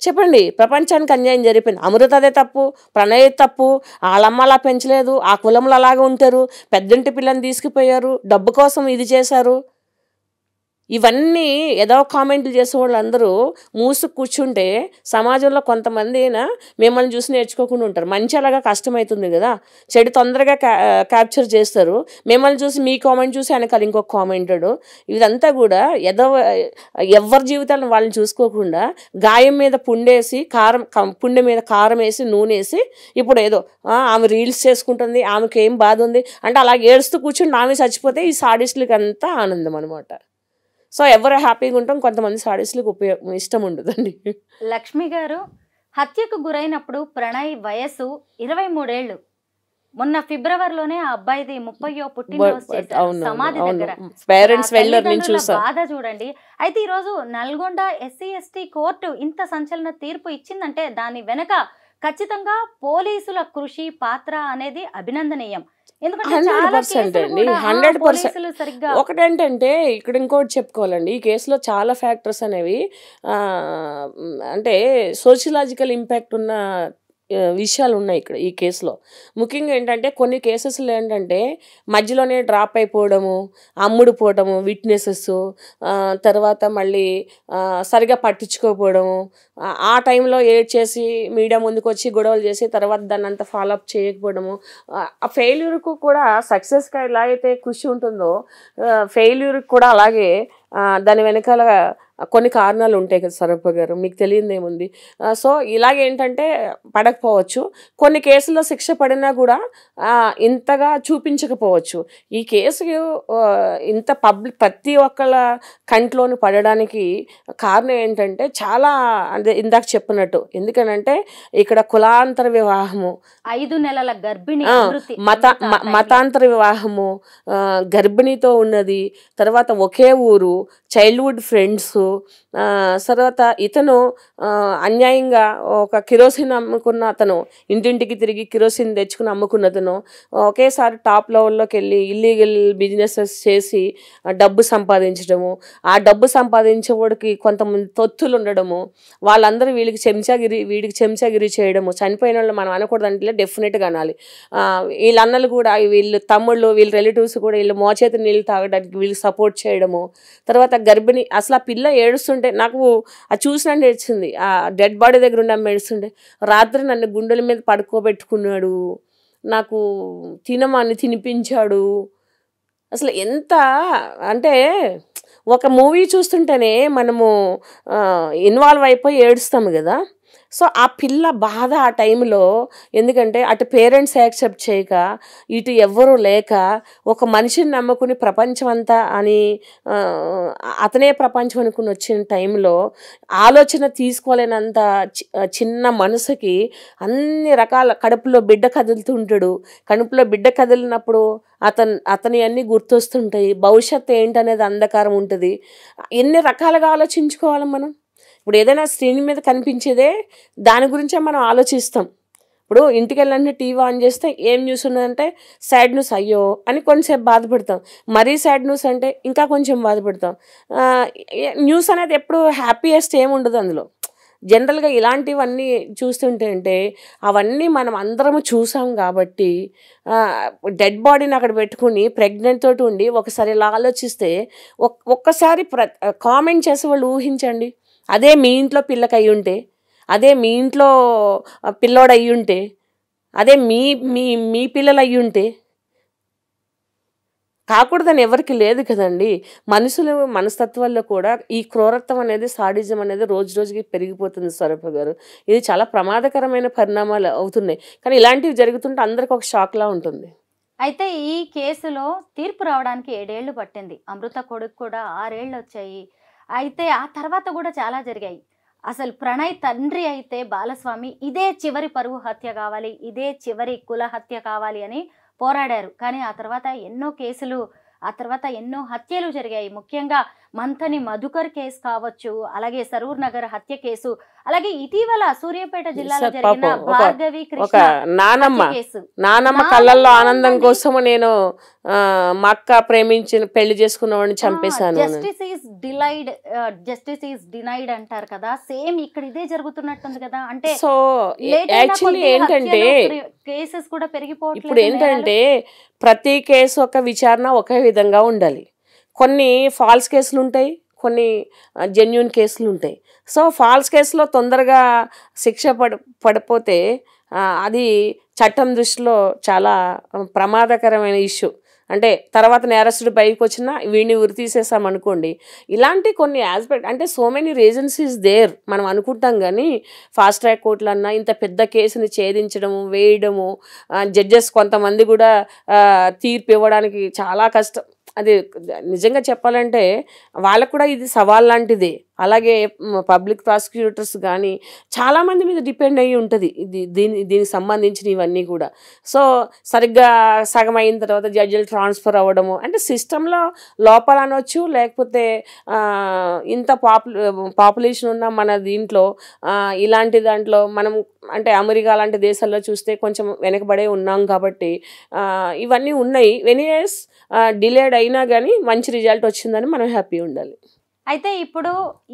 చెప్పండి. ప్రపంచానికి అన్యాయం జరిగిపోయింది. అమృతదే తప్పు, ప్రణయ్ తప్పు, వాళ్ళమ్మ అలా పెంచలేదు, ఆ కులంలో అలాగే ఉంటారు, పెద్దంటి పిల్లని తీసుకుపోయారు, డబ్బు కోసం ఇది చేశారు. ఇవన్నీ ఏదో కామెంట్లు చేసే వాళ్ళందరూ మూసు కూర్చుంటే సమాజంలో కొంతమంది మిమ్మల్ని చూసి నేర్చుకోకుండా ఉంటారు. మంచి అలాగా కష్టమవుతుంది కదా, చెడు తొందరగా క్యాప్చర్ చేస్తారు. మిమ్మల్ని చూసి మీ కామెంట్ చూసి వెనకాల ఇంకొక కామెంటాడు. ఇదంతా కూడా ఎవరి జీవితాలను వాళ్ళని చూసుకోకుండా గాయం మీద పుండేసి పుండె మీద కారం వేసి నూనె వేసి ఇప్పుడు ఏదో ఆమె రీల్స్ చేసుకుంటుంది, ఆమెకి ఏం బాధ ఉంది అంటే అలా ఏడుస్తూ కూర్చుని ఆమె చచ్చిపోతే ఈ సాడిస్టులకి అంతా ఆనందం అనమాట. సో ఎవరు హ్యాపీగా ఉంటాం, కొంతమంది సాడీస్లకు ఇష్టం ఉండదండి. లక్ష్మి గారు హత్యకు గురైనప్పుడు ప్రణయ్ వయసు 23 ఏళ్ళు. మొన్న ఫిబ్రవరిలోనే ఆ అబ్బాయిది 30వ పుట్టినరోజు చేశారు సమాధి దగ్గర. పేరెంట్స్ వెళ్ళారు, నేను చూసా. బాధ చూడండి. అయితే ఈరోజు నల్గొండ SC/ST కోర్టు ఇంత సంచలన తీర్పు ఇచ్చిందంటే దాని వెనక ఖచ్చితంగా పోలీసుల కృషి పాత్ర అనేది అభినందనీయం. 100% అండి, 100%. ఒకటేంటంటే ఇక్కడ ఇంకోటి చెప్పుకోవాలండి, ఈ కేసులో చాలా ఫ్యాక్టర్స్ అనేవి అంటే సోషలాజికల్ ఇంపాక్ట్ ఉన్న విషయాలు ఉన్నాయి ఇక్కడ ఈ కేసులో. ముఖ్యంగా ఏంటంటే కొన్ని కేసెస్లో ఏంటంటే మధ్యలోనే డ్రాప్ అయిపోవడము, అమ్ముడు పోవడము, విట్నెసెస్, తర్వాత మళ్ళీ సరిగా పట్టించుకోకపోవడము, ఆ టైంలో ఏడ్ చేసి మీడియా ముందుకు వచ్చి గొడవలు చేసి తర్వాత దాన్ని అంతా ఫాలోఅప్ చేయకపోవడము. ఆ ఫెయిల్యూర్కు కూడా సక్సెస్గా ఎలా అయితే కృషి ఉంటుందో ఫెయిల్యూర్కి కూడా అలాగే దాని వెనకాల కొన్ని కారణాలు ఉంటాయి కదా స్వరూప గారు, మీకు తెలియదు ఏముంది. సో ఇలాగేంటంటే పడకపోవచ్చు, కొన్ని కేసుల్లో శిక్ష పడినా కూడా ఇంతగా చూపించకపోవచ్చు. ఈ కేసు ఇంత ప్రతి ఒక్కళ్ళ కంట్లోని పడడానికి కారణం ఏంటంటే చాలా అంటే ఇందాక చెప్పినట్టు, ఎందుకనంటే ఇక్కడ కులాంతర వివాహము, 5 నెలల గర్భిణి, మతాంతర వివాహము, గర్భిణితో ఉన్నది, తర్వాత ఒకే ఊరు, చైల్డ్హుడ్ ఫ్రెండ్స్, తర్వాత ఇతను అన్యాయంగా ఒక కిరోసిన్ అమ్ముకున్న అతను, ఇంటింటికి తిరిగి కిరోసిన్ తెచ్చుకుని అమ్ముకున్న అతను ఒకేసారి టాప్ లెవెల్లోకి వెళ్ళి ఇల్లీగల్ బిజినెసెస్ చేసి డబ్బు సంపాదించడము, ఆ డబ్బు సంపాదించేవాడికి కొంతమంది తొత్తులు ఉండడము, వాళ్ళందరూ వీడికి చెంచాగిరి చేయడము. చనిపోయిన వాళ్ళు మనం అనకూడదంటే డెఫినెట్గా అనాలి. వీళ్ళ అన్నలు కూడా, వీళ్ళు తమ్ముళ్ళు, వీళ్ళ రిలేటివ్స్ కూడా వీళ్ళు మోచేతి నీళ్ళు తాగడానికి వీళ్ళకి సపోర్ట్ చేయడము. తర్వాత గర్భిణి, అసలు ఆ పిల్ల ఏడుస్తుంటే నాకు అది చూసినట్టు ఏడ్చింది. ఆ డెడ్ బాడీ దగ్గర ఉన్న ఏడుస్తుంటే, రాత్రి నన్ను గుండెల మీద పడుకోబెట్టుకున్నాడు, నాకు తినమని తినిపించాడు. అసలు ఎంత అంటే ఒక మూవీ చూస్తుంటేనే మనము ఇన్వాల్వ్ అయిపోయి ఏడుస్తాము కదా. సో ఆ పిల్ల బాధ ఆ టైంలో, ఎందుకంటే అటు పేరెంట్స్ యాక్సెప్ట్ చేయక, ఇటు ఎవ్వరూ లేక, ఒక మనిషిని నమ్ముకుని ప్రపంచం అంతా అని అతనే ప్రపంచం అనుకుని వచ్చిన టైంలో ఆలోచన తీసుకోలేనంత చిన్న మనసుకి అన్ని రకాల, కడుపులో బిడ్డ కదులుతుంటాడు, కడుపులో బిడ్డ కదిలినప్పుడు అతని అన్నీ గుర్తొస్తుంటాయి, భవిష్యత్తు ఏంటనేది అంధకారం ఉంటుంది. ఎన్ని రకాలుగా ఆలోచించుకోవాలి మనం. ఇప్పుడు ఏదైనా స్క్రీన్ మీద కనిపించేదే దాని గురించే మనం ఆలోచిస్తాం. ఇప్పుడు ఇంటికి వెళ్ళాలంటే టీవీ ఆన్ చేస్తే ఏం న్యూస్ ఉన్నదంటే సాడ్ న్యూస్, అయ్యో అని కొంచెంసేపు బాధపడతాం. మరీ సాడ్ న్యూస్ అంటే ఇంకా కొంచెం బాధపడతాం. న్యూస్ అనేది ఎప్పుడు హ్యాపీయెస్ట్ ఏమి ఉండదు అందులో. జనరల్గా ఇలాంటివన్నీ చూస్తుంటే అంటే అవన్నీ మనం అందరము చూసాం కాబట్టి డెడ్ బాడీని అక్కడ పెట్టుకుని ప్రెగ్నెంట్ తోటి ఉండి ఒకసారి ఇలా ఆలోచిస్తే ఒక్కసారి కామెంట్ చేసే వాళ్ళు ఊహించండి. అదే మీ ఇంట్లో పిల్లకి అయి ఉంటే, అదే మీ ఇంట్లో పిల్లోడు అయ్యి ఉంటే, అదే మీ మీ మీ పిల్లలు అయ్యి ఉంటే కాకూడదని ఎవరికి లేదు కదండి. మనుషుల మనస్తత్వాల్లో కూడా ఈ క్రూరత్వం అనేది, సాడిజం అనేది రోజు రోజుకి పెరిగిపోతుంది స్వరూప గారు. ఇది చాలా ప్రమాదకరమైన పరిణామాలు అవుతున్నాయి. కానీ ఇలాంటివి జరుగుతుంటే అందరికి ఒక షాక్లా ఉంటుంది. అయితే ఈ కేసులో తీర్పు రావడానికి 7 ఏళ్ళు పట్టింది. అమృత కొడుకు కూడా 6 ఏళ్ళు వచ్చాయి. అయితే ఆ తర్వాత కూడా చాలా జరిగాయి. అసలు ప్రణయ్ తండ్రి అయితే బాలస్వామి ఇదే చివరి పరువు హత్య కావాలి, ఇదే చివరి కుల హత్య కావాలి అని పోరాడారు. కానీ ఆ తర్వాత ఎన్నో కేసులు, ఆ తర్వాత ఎన్నో హత్యలు జరిగాయి. ముఖ్యంగా మంథని మధుకర్ కేసు కావచ్చు, అలాగే సరూర్ నగర్ హత్య కేసు, అలాగే ఇటీవల సూర్యాపేట జిల్లాలో జరిగిన భార్గవి కృష్ణ నానమ్మ కళ్ళల్లో ఆనందం కోసం నేను మా అక్క ప్రేమించిన పెళ్లి చేసుకున్నవాడిని చంపేశాను. జస్టిస్ ఈస్ డినైడ్ అంటారు కదా, సేమ్ ఇక్కడ ఇదే జరుగుతున్నట్టుంది కదా. అంటే సో యాక్చువల్లీ ఏంటంటే కేసెస్ కూడా పెరిగిపోవట్లేదు. ఇప్పుడు ఏంటంటే ప్రతి కేసు ఒక విచారణ ఒకే విధంగా ఉండాలి. కొన్ని ఫాల్స్ కేసులు ఉంటాయి, కొన్ని జెన్యూన్ కేసులు ఉంటాయి. సో ఫాల్స్ కేసులో తొందరగా శిక్ష పడిపోతే అది చట్టం దృష్టిలో చాలా ప్రమాదకరమైన ఇష్యూ. అంటే తర్వాత నేరస్తుడు బయటకు వచ్చినా వీడిని ఉరి తీసేసాం అనుకోండి. ఇలాంటి కొన్ని ఆస్పెక్ట్ అంటే so many reasons is there మనం అనుకుంటాం. కానీ ఫాస్ట్ ట్రాక్ కోర్టులన్నా ఇంత పెద్ద కేసుని ఛేదించడము, వేయడము, జడ్జెస్ కొంతమంది కూడా తీర్పు ఇవ్వడానికి చాలా కష్టం. అది నిజంగా చెప్పాలంటే వాళ్ళకు కూడా ఇది సవాల్ లాంటిదే. అలాగే పబ్లిక్ ప్రాసిక్యూటర్స్ కానీ చాలామంది మీద డిపెండ్ అయ్యి ఉంటుంది దీనికి సంబంధించిన ఇవన్నీ కూడా. సో సరిగ్గా సగం అయిన తర్వాత జడ్జిలు ట్రాన్స్ఫర్ అవ్వడము అంటే సిస్టంలో లోపాలు అనవచ్చు. లేకపోతే ఇంత పాపులేషన్ ఉన్న మన దీంట్లో ఇలాంటి దాంట్లో మనం అంటే అమెరికా లాంటి దేశాల్లో చూస్తే కొంచెం వెనకబడే ఉన్నాం కాబట్టి ఇవన్నీ ఉన్నాయి. ఎనీవేస్ డిలేడ్ అయినా కానీ మంచి రిజల్ట్ వచ్చిందని మనం హ్యాపీ ఉండాలి. అయితే ఇప్పుడు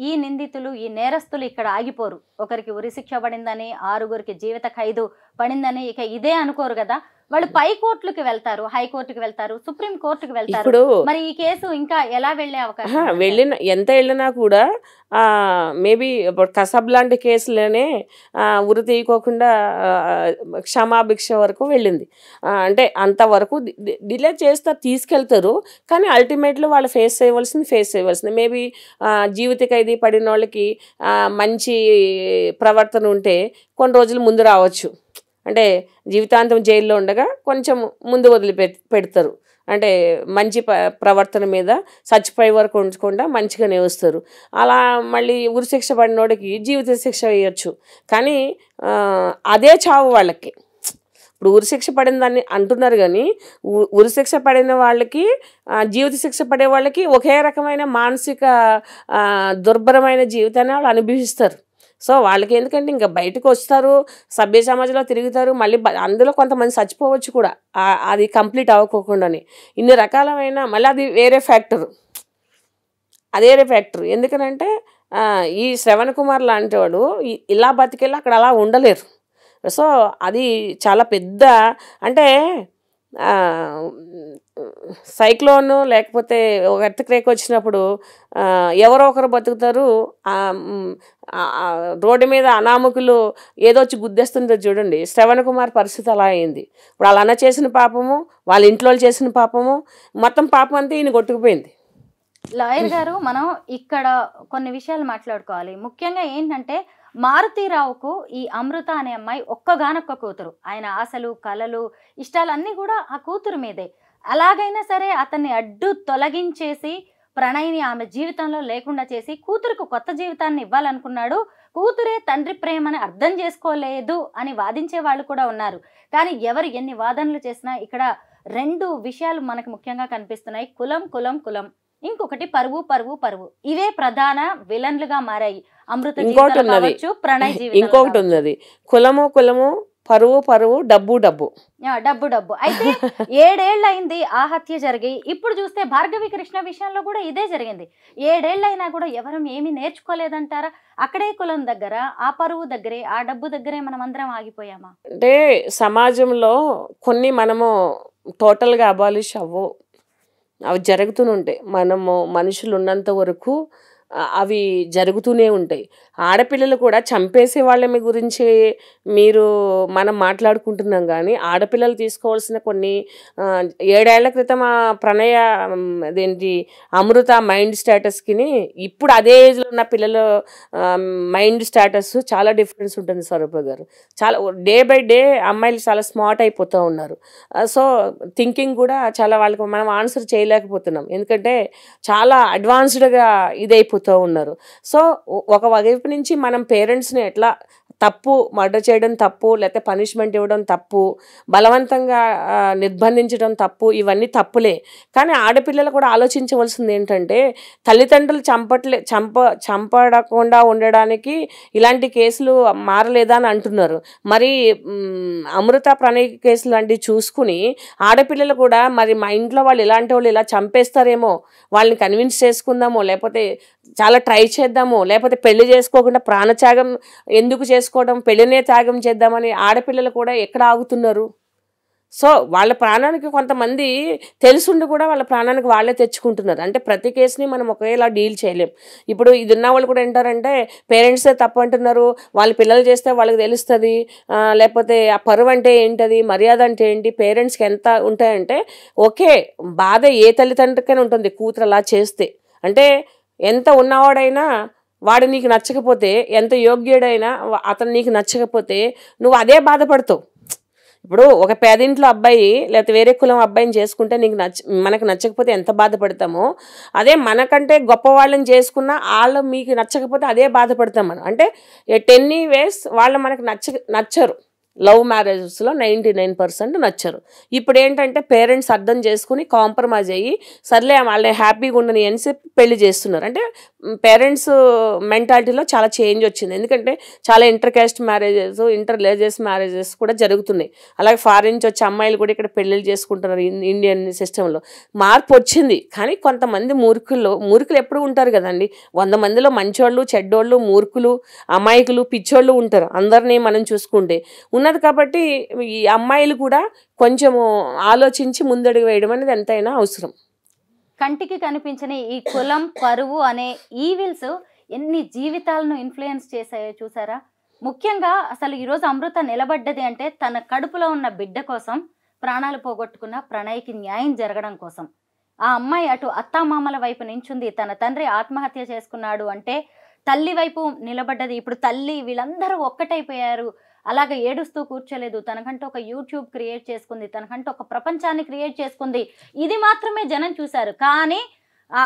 ఈ నిందితులు, ఈ నేరస్తులు ఇక్కడ ఆగిపోరు. ఒకరికి ఉరిశిక్ష పడిందని, 6గురికి జీవిత ఖైదు పడిందని ఇక ఇదే అనుకోరు కదా. వాళ్ళు పై కోర్టులకు వెళ్తారు, హైకోర్టుకి వెళ్తారు, సుప్రీం కోర్టుకి వెళ్తారు. మరి ఈ కేసు ఇంకా ఎలా వెళ్లే అవకాశం? ఎంత వెళ్ళినా కూడా మేబీ కసబ్ లాంటి కేసులోనే ఉరి తీయకోకుండా క్షమాభిక్ష వరకు వెళ్ళింది. అంటే అంతవరకు డిలే చేస్తా తీసుకెళ్తారు. కానీ అల్టిమేట్లీ వాళ్ళు ఫేస్ చేయవలసింది మేబీ జీవిత ఖైదీ పడిన వాళ్ళకి మంచి ప్రవర్తన ఉంటే కొన్ని రోజులు ముందు రావచ్చు. అంటే జీవితాంతం జైల్లో ఉండగా కొంచెం ముందు పెడతారు. అంటే మంచి ప్రవర్తన మీద చచ్చిపోయే వరకు ఉంచకుండా మంచిగానే వస్తారు. అలా మళ్ళీ ఉరిశిక్ష పడినోడికి జీవిత శిక్ష వేయచ్చు. కానీ అదే చావు వాళ్ళకి. ఇప్పుడు ఉరిశిక్ష పడిందని అంటున్నారు కానీ ఉరిశిక్ష పడిన వాళ్ళకి, జీవిత శిక్ష పడే వాళ్ళకి ఒకే రకమైన మానసిక దుర్భరమైన జీవితాన్ని వాళ్ళు అనుభవిస్తారు. సో వాళ్ళకి ఎందుకంటే ఇంకా బయటకు వస్తారు, సభ్య సమాజంలో తిరుగుతారు, మళ్ళీ అందులో కొంతమంది చచ్చిపోవచ్చు కూడా అది కంప్లీట్ అవ్వకోకుండానే. ఇన్ని రకాలమైన మళ్ళీ అది వేరే ఫ్యాక్టర్. ఎందుకనంటే ఈ శ్రవణ్ కుమార్ లాంటి వాడు ఇలా బతికెళ్ళి అక్కడ అలా ఉండలేరు. సో అది చాలా పెద్ద అంటే సైక్లోన్ లేకపోతే ఒక ఎర్త్క్వేక్ వచ్చినప్పుడు ఎవరో ఒకరు బతుకుతారు. రోడ్డు మీద అనామకులు ఏదో వచ్చి గుద్దేస్తుంటారు చూడండి. శ్రవణ్ కుమార్ పరిస్థితి అలా అయింది. ఇప్పుడు వాళ్ళ అన్న చేసిన పాపము, వాళ్ళ ఇంట్లో చేసిన పాపము, మొత్తం పాపం అంతా ఈయన కొట్టుకుపోయింది. లాయర్ గారు, మనం ఇక్కడ కొన్ని విషయాలు మాట్లాడుకోవాలి. ముఖ్యంగా ఏంటంటే మారుతీరావుకు ఈ అమృత అనే అమ్మాయి ఒక్కగానొక్క కూతురు. ఆయన ఆశలు, కలలు, ఇష్టాలన్నీ కూడా ఆ కూతురు మీదే. అలాగైనా సరే అతన్ని అడ్డు తొలగించేసి ప్రణయ్ని ఆమె జీవితంలో లేకుండా చేసి కూతురుకు కొత్త జీవితాన్ని ఇవ్వాలనుకున్నాడు. కూతురే తండ్రి ప్రేమని అర్థం చేసుకోలేదు అని వాదించే వాళ్ళు కూడా ఉన్నారు. కానీ ఎవరు ఎన్ని వాదనలు చేసినా ఇక్కడ 2 విషయాలు మనకు ముఖ్యంగా కనిపిస్తున్నాయి. కులం కులం కులం, ఇంకొకటి పరువు పరువు పరువు. ఇవే ప్రధాన విలన్లుగా మారాయి అమృత జీవితంలో కావచ్చు, ప్రణయ్ జీవితంలో. ఇంకొకటి ఉన్నది కులము కులము పరువు పరువు, డబ్బు డబ్బు. డబ్బు అయితే 7 ఏళ్ళు అయింది ఆ హత్య జరిగి. ఇప్పుడు చూస్తే భార్గవి కృష్ణ విషయంలో కూడా ఇదే జరిగింది. 7 ఏళ్ళు అయినా కూడా ఎవరు ఏమీ నేర్చుకోలేదంటారా? అక్కడే కులం దగ్గర, ఆ పరువు దగ్గరే, ఆ డబ్బు దగ్గరే మనం అందరం ఆగిపోయామా? అంటే సమాజంలో కొన్ని మనము టోటల్గా అబాలిష్ అవ్వవు, అవి జరుగుతూనే ఉంటాయి. మనము మనుషులు ఉన్నంత వరకు అవి జరుగుతూనే ఉంటాయి. ఆడపిల్లలు కూడా చంపేసే వాళ్ళ గురించి మనం మాట్లాడుకుంటున్నాం, కానీ ఆడపిల్లలు తీసుకోవాల్సిన కొన్ని 7 ఏళ్ల క్రితం ప్రణయ అదేంటి అమృత మైండ్ స్టేటస్కి ఇప్పుడు అదే ఏజ్లో ఉన్న పిల్లల మైండ్ స్టేటస్ చాలా డిఫరెన్స్ ఉంటుంది స్వరూప గారు. చాలా డే బై డే అమ్మాయిలు చాలా స్మార్ట్ అయిపోతూ ఉన్నారు. సో థింకింగ్ కూడా చాలా వాళ్ళకి మనం ఆన్సర్ చేయలేకపోతున్నాం, ఎందుకంటే చాలా అడ్వాన్స్డ్గా ఇదైపోతూ ఉన్నారు. సో ఒక వైపు నుంచి మనం పేరెంట్స్ని ఎట్లా తప్పు, మర్డర్ చేయడం తప్పు, లేకపోతే పనిష్మెంట్ ఇవ్వడం తప్పు, బలవంతంగా నిర్బంధించడం తప్పు, ఇవన్నీ తప్పులే. కానీ ఆడపిల్లలు కూడా ఆలోచించవలసింది ఏంటంటే తల్లిదండ్రులు చంపడకుండా ఉండడానికి ఇలాంటి కేసులు మారలేదా అని అంటున్నారు. మరి అమృత ప్రణయ్ కేసులు లాంటివి చూసుకుని ఆడపిల్లలు కూడా మరి మా ఇంట్లో వాళ్ళు ఇలాంటి వాళ్ళు ఇలా చంపేస్తారేమో, వాళ్ళని కన్విన్స్ చేసుకుందామో, లేకపోతే చాలా ట్రై చేద్దాము, లేకపోతే పెళ్లి చేసుకోకుండా ప్రాణత్యాగం ఎందుకు చేసుకోవడం, పెళ్లినే త్యాగం చేద్దామని ఆడపిల్లలు కూడా ఎక్కడ ఆగుతున్నారు? సో వాళ్ళ ప్రాణానికి కొంతమంది తెలుసుండి కూడా వాళ్ళ ప్రాణానికి వాళ్ళే తెచ్చుకుంటున్నారు. అంటే ప్రతి కేసుని మనం ఒకేలా డీల్ చేయలేం. ఇప్పుడు ఇది ఉన్న వాళ్ళు కూడా ఏంటారంటే పేరెంట్సే తప్పు అంటున్నారు, వాళ్ళ పిల్లలు చేస్తే వాళ్ళకి తెలుస్తుంది, లేకపోతే ఆ పరువు అంటే ఏంటది, మర్యాద అంటే ఏంటి, పేరెంట్స్కి ఎంత ఉంటాయంటే ఓకే, బాధ ఏ తల్లిదండ్రికైనా ఉంటుంది కూతురు అలా చేస్తే. అంటే ఎంత ఉన్నవాడైనా వాడు నీకు నచ్చకపోతే, ఎంత యోగ్యుడైనా అతను నీకు నచ్చకపోతే నువ్వు అదే బాధపడతావు. ఇప్పుడు ఒక పేదింట్లో అబ్బాయి లేకపోతే వేరే కులం అబ్బాయిని చేసుకుంటే మనకు నచ్చకపోతే ఎంత బాధపడతామో, అదే మనకంటే గొప్ప వాళ్ళని చేసుకున్నా వాళ్ళు మీకు నచ్చకపోతే అదే బాధపడతాం మనం. అంటే 10 ways వాళ్ళు మనకు నచ్చరు. లవ్ మ్యారేజెస్లో 99% నచ్చరు. ఇప్పుడు ఏంటంటే పేరెంట్స్ అర్థం చేసుకుని కాంప్రమైజ్ అయ్యి సర్లే వాళ్ళని హ్యాపీగా ఉండని అని చెప్పి పెళ్లి చేస్తున్నారు. అంటే పేరెంట్స్ మెంటాలిటీలో చాలా చేంజ్ వచ్చింది. ఎందుకంటే చాలా inter caste marriages, inter religious marriages కూడా జరుగుతున్నాయి. అలాగే ఫారిన్ నుంచి వచ్చే అమ్మాయిలు కూడా ఇక్కడ పెళ్ళిళ్ళు చేసుకుంటున్నారు. ఇండియన్ సిస్టంలో మార్పు వచ్చింది. కానీ కొంతమంది మూర్ఖులు ఎప్పుడు ఉంటారు కదండి. 100 మందిలో మంచోళ్ళు, చెడ్డోళ్ళు, మూర్ఖులు, అమాయకులు, పిచ్చోళ్ళు ఉంటారు. అందరినీ మనం చూసుకుంటే ఉన్నది. కాబట్టి ఈ అమ్మాయిలు కూడా కొంచెము ఆలోచించి ముందడుగు వేయడం అనేది ఎంతైనా అవసరం. కంటికి కనిపించని ఈ కులం, పరువు అనే ఈవిల్స్ ఎన్ని జీవితాలను ఇన్ఫ్లుయెన్స్ చేశాయో చూసారా? ముఖ్యంగా అసలు ఈరోజు అమృత నిలబడ్డది అంటే తన కడుపులో ఉన్న బిడ్డ కోసం, ప్రాణాలు పోగొట్టుకున్న ప్రణయ్కి న్యాయం జరగడం కోసం. ఆ అమ్మాయి అటు అత్తామామల వైపు నించుంది, తన తండ్రి ఆత్మహత్య చేసుకున్నాడు అంటే తల్లి వైపు నిలబడ్డది. ఇప్పుడు తల్లి వీళ్ళందరూ ఒక్కటైపోయారు. అలాగే ఏడుస్తూ కూర్చోలేదు, తనకంటూ ఒక యూట్యూబ్ క్రియేట్ చేసుకుంది, తనకంటూ ఒక ప్రపంచాన్ని క్రియేట్ చేసుకుంది. ఇది మాత్రమే జనం చూశారు. కానీ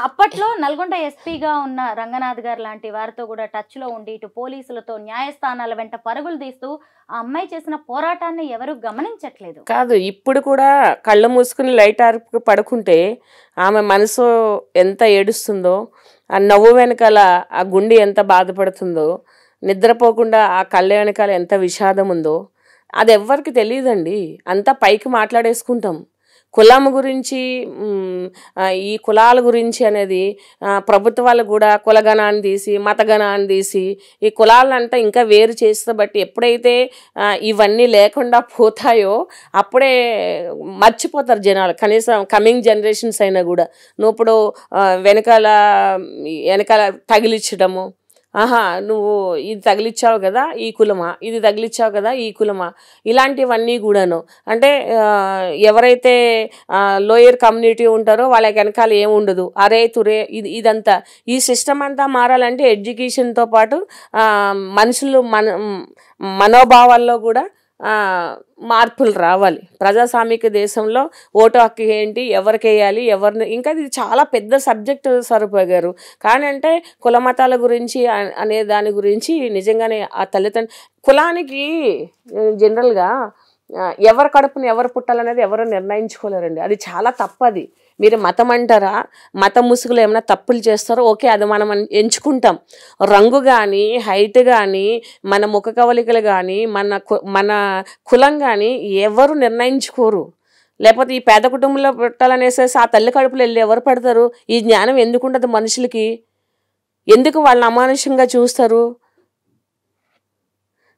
అప్పట్లో నల్గొండ ఎస్పీగా ఉన్న రంగనాథ్ గారు లాంటి వారితో కూడా టచ్లో ఉండి ఇటు పోలీసులతో న్యాయస్థానాల వెంట పరుగులు తీస్తూ ఆ అమ్మాయి చేసిన పోరాటాన్ని ఎవరు గమనించట్లేదు. కాదు, ఇప్పుడు కూడా కళ్ళు మూసుకుని లైట్ ఆర్పు పడుకుంటే ఆమె మనసు ఎంత ఏడుస్తుందో, ఆ నవ్వు వెనకాల ఆ గుండె ఎంత బాధపడుతుందో, నిద్రపోకుండా ఆ కళ్ళ వెనకాల ఎంత విషాదం ఉందో అది ఎవ్వరికి తెలియదండి. అంతా పైకి మాట్లాడేసుకుంటాం. కులం గురించి, ఈ కులాల గురించి అనేది ప్రభుత్వాలు కూడా కులగణాన్ని తీసి, మతగణాన్ని తీసి ఈ కులాలంతా ఇంకా వేరు చేస్తే బట్టి ఎప్పుడైతే ఇవన్నీ లేకుండా పోతాయో అప్పుడే మర్చిపోతారు జనాలు. కనీసం కమింగ్ జనరేషన్స్ అయినా కూడా. నువ్వు ఇప్పుడు వెనకాల తగిలిచ్చడము, నువ్వు ఇది తగిలిచ్చావు కదా ఈ కులమా, ఇది తగిలిచ్చావు కదా ఈ కులమా, ఇలాంటివన్నీ కూడాను. అంటే ఎవరైతే లోయర్ కమ్యూనిటీ ఉంటారో వాళ్ళకి వెనకాల ఏముండదు, అరే తురే ఇదంతా. ఈ సిస్టమ్ అంతా మారాలంటే ఎడ్యుకేషన్తో పాటు మనుషులు మనోభావాల్లో కూడా మార్పులు రావాలి. ప్రజాస్వామిక దేశంలో ఓటు హక్కు ఏంటి, ఎవరికి వేయాలి, ఎవరిని, ఇంకా ఇది చాలా పెద్ద సబ్జెక్ట్ స్వరూప గారు. కానీ అంటే కుల మతాల గురించి అనే దాని గురించి నిజంగానే ఆ కులానికి జనరల్గా ఎవరి కడుపుని ఎవరు పుట్టాలనేది ఎవరు నిర్ణయించుకోలేరండి. అది చాలా తప్పది. మీరు మతం అంటారా, మతం ముసుగులో ఏమైనా తప్పులు చేస్తారో ఓకే, అది మనం ఎంచుకుంటాం. రంగు కానీ, హైట్ కానీ, మన ముఖ కవలికలు కానీ, మన కులం కానీ ఎవరు నిర్ణయించుకోరు. లేకపోతే ఈ పేద కుటుంబంలో పుట్టాలనేసేసి ఆ తల్లి కడుపులో వెళ్ళి ఎవరు పడతారు? ఈ జ్ఞానం ఎందుకు ఉండదు మనుషులకి? ఎందుకు వాళ్ళని అమానుషంగా చూస్తారు?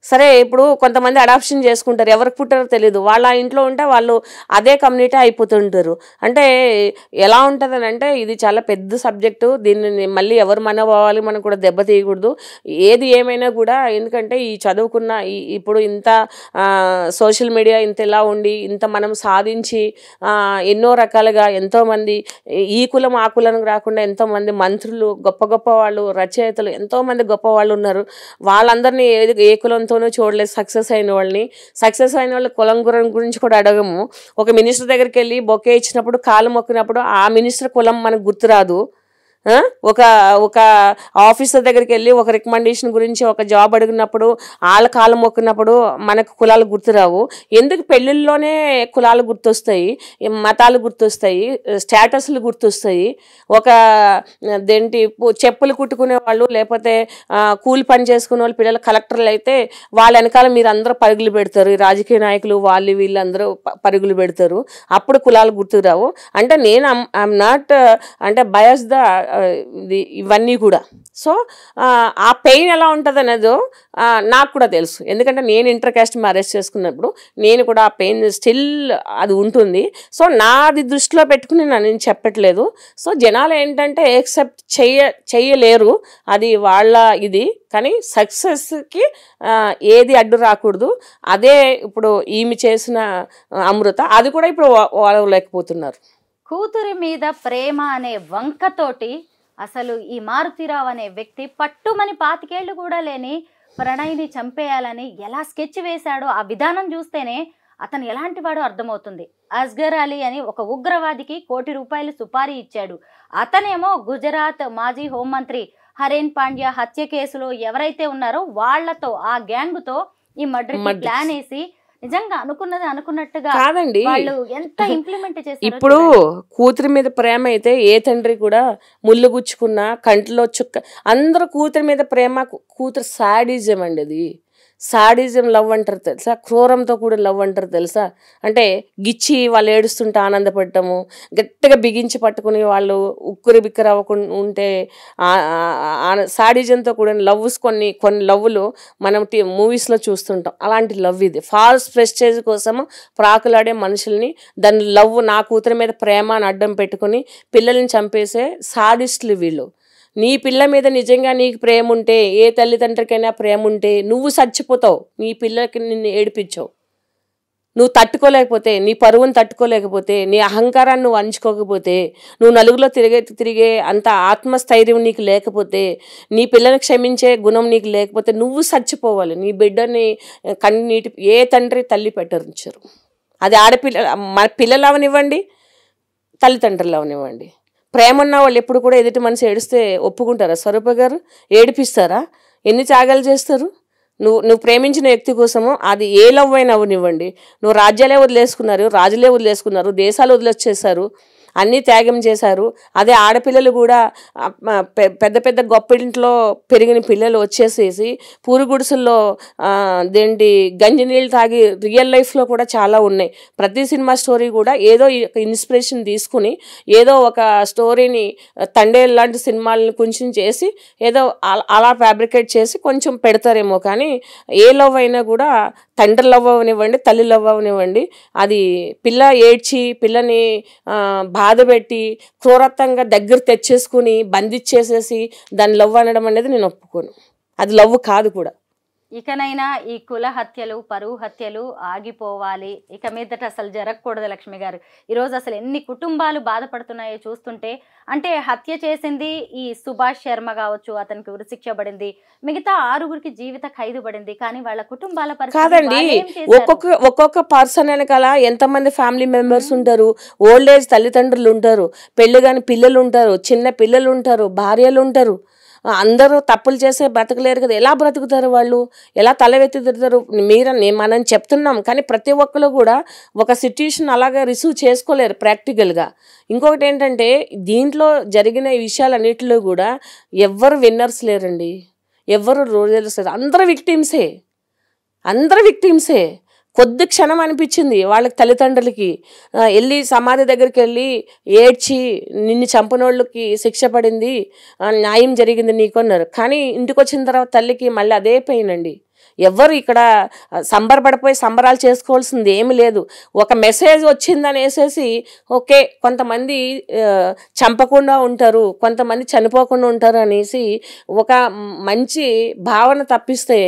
సరే, ఇప్పుడు కొంతమంది అడాప్షన్ చేసుకుంటారు, ఎవరికి పుట్టారో తెలియదు, వాళ్ళ ఇంట్లో ఉంటే వాళ్ళు అదే కమ్యూనిటీ అయిపోతుంటారు. అంటే ఎలా ఉంటుందని అంటే ఇది చాలా పెద్ద సబ్జెక్టు. దీన్ని మళ్ళీ ఎవరు మనోభావాలు మనం కూడా దెబ్బతీయకూడదు. ఏది ఏమైనా కూడా, ఎందుకంటే ఈ చదువుకున్న ఇప్పుడు ఇంత సోషల్ మీడియా ఇంత ఇలా ఉండి ఇంత మనం సాధించి ఎన్నో రకాలుగా ఎంతోమంది ఈ కులం ఆ కులం రాకుండా ఎంతోమంది మంత్రులు, గొప్ప గొప్ప వాళ్ళు, రచయితలు, ఎంతోమంది గొప్ప వాళ్ళు ఉన్నారు. వాళ్ళందరినీ ఏ కులంతో చూడలేదు. సక్సెస్ అయిన వాళ్ళు కులం గురించి కూడా అడగము. ఒక మినిస్టర్ దగ్గరికి వెళ్ళి బొకే ఇచ్చినప్పుడు, కాలు మొక్కినప్పుడు ఆ మినిస్టర్ కులం మనకు గుర్తురాదు. ఒక ఆఫీసర్ దగ్గరికి వెళ్ళి ఒక రికమెండేషన్ గురించి ఒక జాబ్ అడిగినప్పుడు, వాళ్ళ కాలం మొక్కినప్పుడు మనకు కులాలు గుర్తురావు. ఎందుకు? పెళ్ళిళ్ళలోనే కులాలు గుర్తొస్తాయి, మతాలు గుర్తొస్తాయి, స్టేటస్లు గుర్తొస్తాయి. చెప్పులు కుట్టుకునే వాళ్ళు, లేకపోతే కూలి పని చేసుకునే వాళ్ళు పిల్లలు కలెక్టర్లు అయితే వాళ్ళ వెనకాల మీరు అందరూ పరుగులు పెడతారు. ఈ రాజకీయ నాయకులు వీళ్ళందరూ పరుగులు పెడతారు. అప్పుడు కులాలు గుర్తురావు. అంటే నేను ఐఎమ్ నాట్ అంటే బయాస్ ఇవన్నీ కూడా. సో ఆ పెయిన్ ఎలా ఉంటుంది అనేది నాకు కూడా తెలుసు. ఎందుకంటే నేను ఇంటర్ కాస్ట్ మ్యారేజ్ చేసుకున్నప్పుడు నేను కూడా ఆ పెయిన్ స్టిల్ అది ఉంటుంది. సో నాది దృష్టిలో పెట్టుకుని నేను చెప్పట్లేదు. సో జనాలు ఏంటంటే యాక్సెప్ట్ చేయలేరు, అది వాళ్ళ ఇది. కానీ సక్సెస్కి ఏది అడ్డు రాకూడదు. అదే ఇప్పుడు ఈమె చేసిన అమృత, అది కూడా ఇప్పుడు వాళ్ళు లేకపోతున్నారు. కూతురి మీద ప్రేమ అనే వంకతోటి అసలు ఈ మారుతిరావు అనే వ్యక్తి పట్టుమని 25 ఏళ్ళు కూడా లేని ప్రణయ్ని చంపేయాలని ఎలా స్కెచ్ వేశాడో ఆ విధానం చూస్తేనే అతను ఎలాంటి వాడో అర్థమవుతుంది. అస్గర్ అలీ అని ఒక ఉగ్రవాదికి ₹1 కోటి సుపారీ ఇచ్చాడు. అతనేమో గుజరాత్ మాజీ హోంమంత్రి హరేన్ పాండ్యా హత్య కేసులో ఎవరైతే ఉన్నారో వాళ్లతో, ఆ గ్యాంగుతో ఈ మర్డర్కి ప్లాన్ వేసి నిజంగా అనుకున్నది అనుకున్నట్టుగా కాదండి వాళ్ళు ఎంత ఇంప్లిమెంట్ చేశారు. ఇప్పుడు కూతురి మీద ప్రేమ అయితే ఏ తండ్రి కూడా ముళ్ళు గుచ్చుకున్నా కంటిలో చుక్క, అందరూ కూతురి మీద ప్రేమ, కూతురు సాడిజం అండి. అది సాడిజం లవ్ అంటారు తెలుసా, క్రూరంతో కూడా లవ్ అంటారు తెలుసా. అంటే గిచ్చి వాళ్ళు ఏడుస్తుంటే ఆనందపడటము, గట్టిగా బిగించి పట్టుకుని వాళ్ళు ఉక్కురి బిక్కరు అవ్వకుండా ఉంటే సాడిజంతో కూడా లవ్స్ కొన్ని లవ్లు మనం మూవీస్లో చూస్తుంటాం. అలాంటి లవ్ ఇది. ఫాల్స్ ప్రెస్టేజ్ కోసము ప్రాకులాడే మనుషుల్ని, దాని లవ్ నా కూతురి మీద ప్రేమ అని అడ్డం పెట్టుకుని పిల్లల్ని చంపేసే సాడిస్టులు వీళ్ళు. నీ పిల్ల మీద నిజంగా నీకు ప్రేమ ఉంటే, ఏ తల్లిదండ్రికైనా ప్రేమ ఉంటే నువ్వు చచ్చిపోతావు. నీ పిల్లకి నిన్ను ఏడిపించావు, నువ్వు తట్టుకోలేకపోతే, నీ పరువును తట్టుకోలేకపోతే, నీ అహంకారాన్ని నువ్వు అంచుకోకపోతే, నువ్వు నలుగులో తిరిగే అంత ఆత్మస్థైర్యం నీకు లేకపోతే, నీ పిల్లని క్షమించే గుణం నీకు లేకపోతే నువ్వు చచ్చిపోవాలి. నీ బిడ్డని కన్నీటి ఏ తండ్రి తల్లి పెట్టరించారు. అది మన పిల్లలు అవనివ్వండి, తల్లిదండ్రులు అవనివ్వండి. ప్రేమ ఉన్న వాళ్ళు ఎప్పుడు కూడా ఎదుటి మనిషి ఏడిస్తే ఒప్పుకుంటారా? స్వరూప గారు ఏడిపిస్తారా? ఎన్ని త్యాగాలు చేస్తారు? నువ్వు ప్రేమించిన వ్యక్తి కోసము, అది ఏ లవ్ అయినా అవనివ్వండి. నువ్వు రాజ్యాలే వదిలేసుకున్నారు, రాజులే వదిలేసుకున్నారు, దేశాలు వదిలేసేసారు, అన్నీ త్యాగం చేశారు. అదే ఆడపిల్లలు కూడా పెద్ద పెద్ద గొప్ప ఇంట్లో పెరిగిన పిల్లలు వచ్చేసేసి పూరుగుడుసుల్లో గంజి నీళ్ళు తాగి రియల్ లైఫ్లో కూడా చాలా ఉన్నాయి. ప్రతి సినిమా స్టోరీ కూడా ఏదో ఇన్స్పిరేషన్ తీసుకుని ఏదో ఒక స్టోరీని తండేలు లాంటి సినిమాలను కొంచెం చేసి ఏదో అలా ఫ్యాబ్రికేట్ చేసి కొంచెం పెడతారేమో. కానీ ఏ లవ్ అయినా కూడా తండ్రి లవ్ అవనివ్వండి, తల్లి లవ్ అవనివ్వండి, అది పిల్ల ఏడ్చి పిల్లని బాధ పెట్టి క్రూరత్వంగా దగ్గర తెచ్చేసుకుని బంధించేసేసి దాన్ని లవ్ అనడం అనేది నేను ఒప్పుకోను. అది లవ్ కాదు కూడా. ఇకనైనా ఈ కుల హత్యలు, పరువు హత్యలు ఆగిపోవాలి. ఇక మీదట అసలు జరగకూడదు. లక్ష్మి గారు, ఈరోజు అసలు ఎన్ని కుటుంబాలు బాధపడుతున్నాయో చూస్తుంటే, అంటే హత్య చేసింది ఈ సుభాష్ శర్మ కావచ్చు, అతనికి ఉరిశిక్ష పడింది, మిగతా 6గురికి జీవిత ఖైదు పడింది. కానీ వాళ్ళ కుటుంబాల పరిస్థితి కాదండి. ఒక్కొక్క పర్సన్ వెనకాల ఎంతమంది ఫ్యామిలీ మెంబర్స్ ఉంటారు. ఓల్డ్ ఏజ్ తల్లిదండ్రులు ఉంటారు, పెళ్లి కాని పిల్లలు ఉంటారు, చిన్న పిల్లలు ఉంటారు, భార్యలు ఉంటారు. అందరూ తప్పులు చేసే బ్రతకలేరు కదా, ఎలా బ్రతుకుతారు వాళ్ళు, ఎలా తలవెత్తి తిరుగుతారు? మనం చెప్తున్నాం కానీ ప్రతి ఒక్కరు కూడా ఒక సిట్యుయేషన్ అలాగే రిసీవ్ చేసుకోలేరు ప్రాక్టికల్గా. ఇంకొకటి ఏంటంటే దీంట్లో జరిగిన ఈ విషయాలన్నిటిలో కూడా ఎవ్వరు విన్నర్స్ లేరండి, ఎవ్వరు రూజర్స్ లేరు, అందరు విక్టిమ్సే. కొద్ది క్షణం అనిపించింది వాళ్ళకి తల్లిదండ్రులకి, వెళ్ళి సమాధి దగ్గరికి వెళ్ళి ఏడ్చి నిన్ను చంపినోళ్ళకి శిక్ష పడింది, న్యాయం జరిగింది నీకు అన్నారు. కానీ ఇంటికి వచ్చిన తర్వాత తల్లికి మళ్ళీ అదే పెయిన్ అండి. ఎవ్వరు ఇక్కడ సంబరపడిపోయి సంబరాలు చేసుకోవాల్సింది ఏమి లేదు. ఒక మెసేజ్ వచ్చిందనేసేసి ఓకే కొంతమంది చంపకుండా ఉంటారు, కొంతమంది చనిపోకుండా ఉంటారు అనేసి ఒక మంచి భావన తప్పిస్తే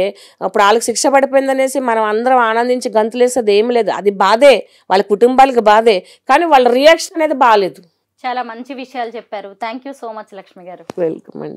అప్పుడు వాళ్ళకి శిక్ష పడిపోయిందనేసి మనం అందరం ఆనందించి గంతులేసేది ఏమి లేదు. అది బాధే, వాళ్ళ కుటుంబాలకు బాధే, కానీ వాళ్ళ రియాక్షన్ అనేది బాగాలేదు. చాలా మంచి విషయాలు చెప్పారు. Thank you so much Lakshmi గారు. వెల్కమ్ అండి.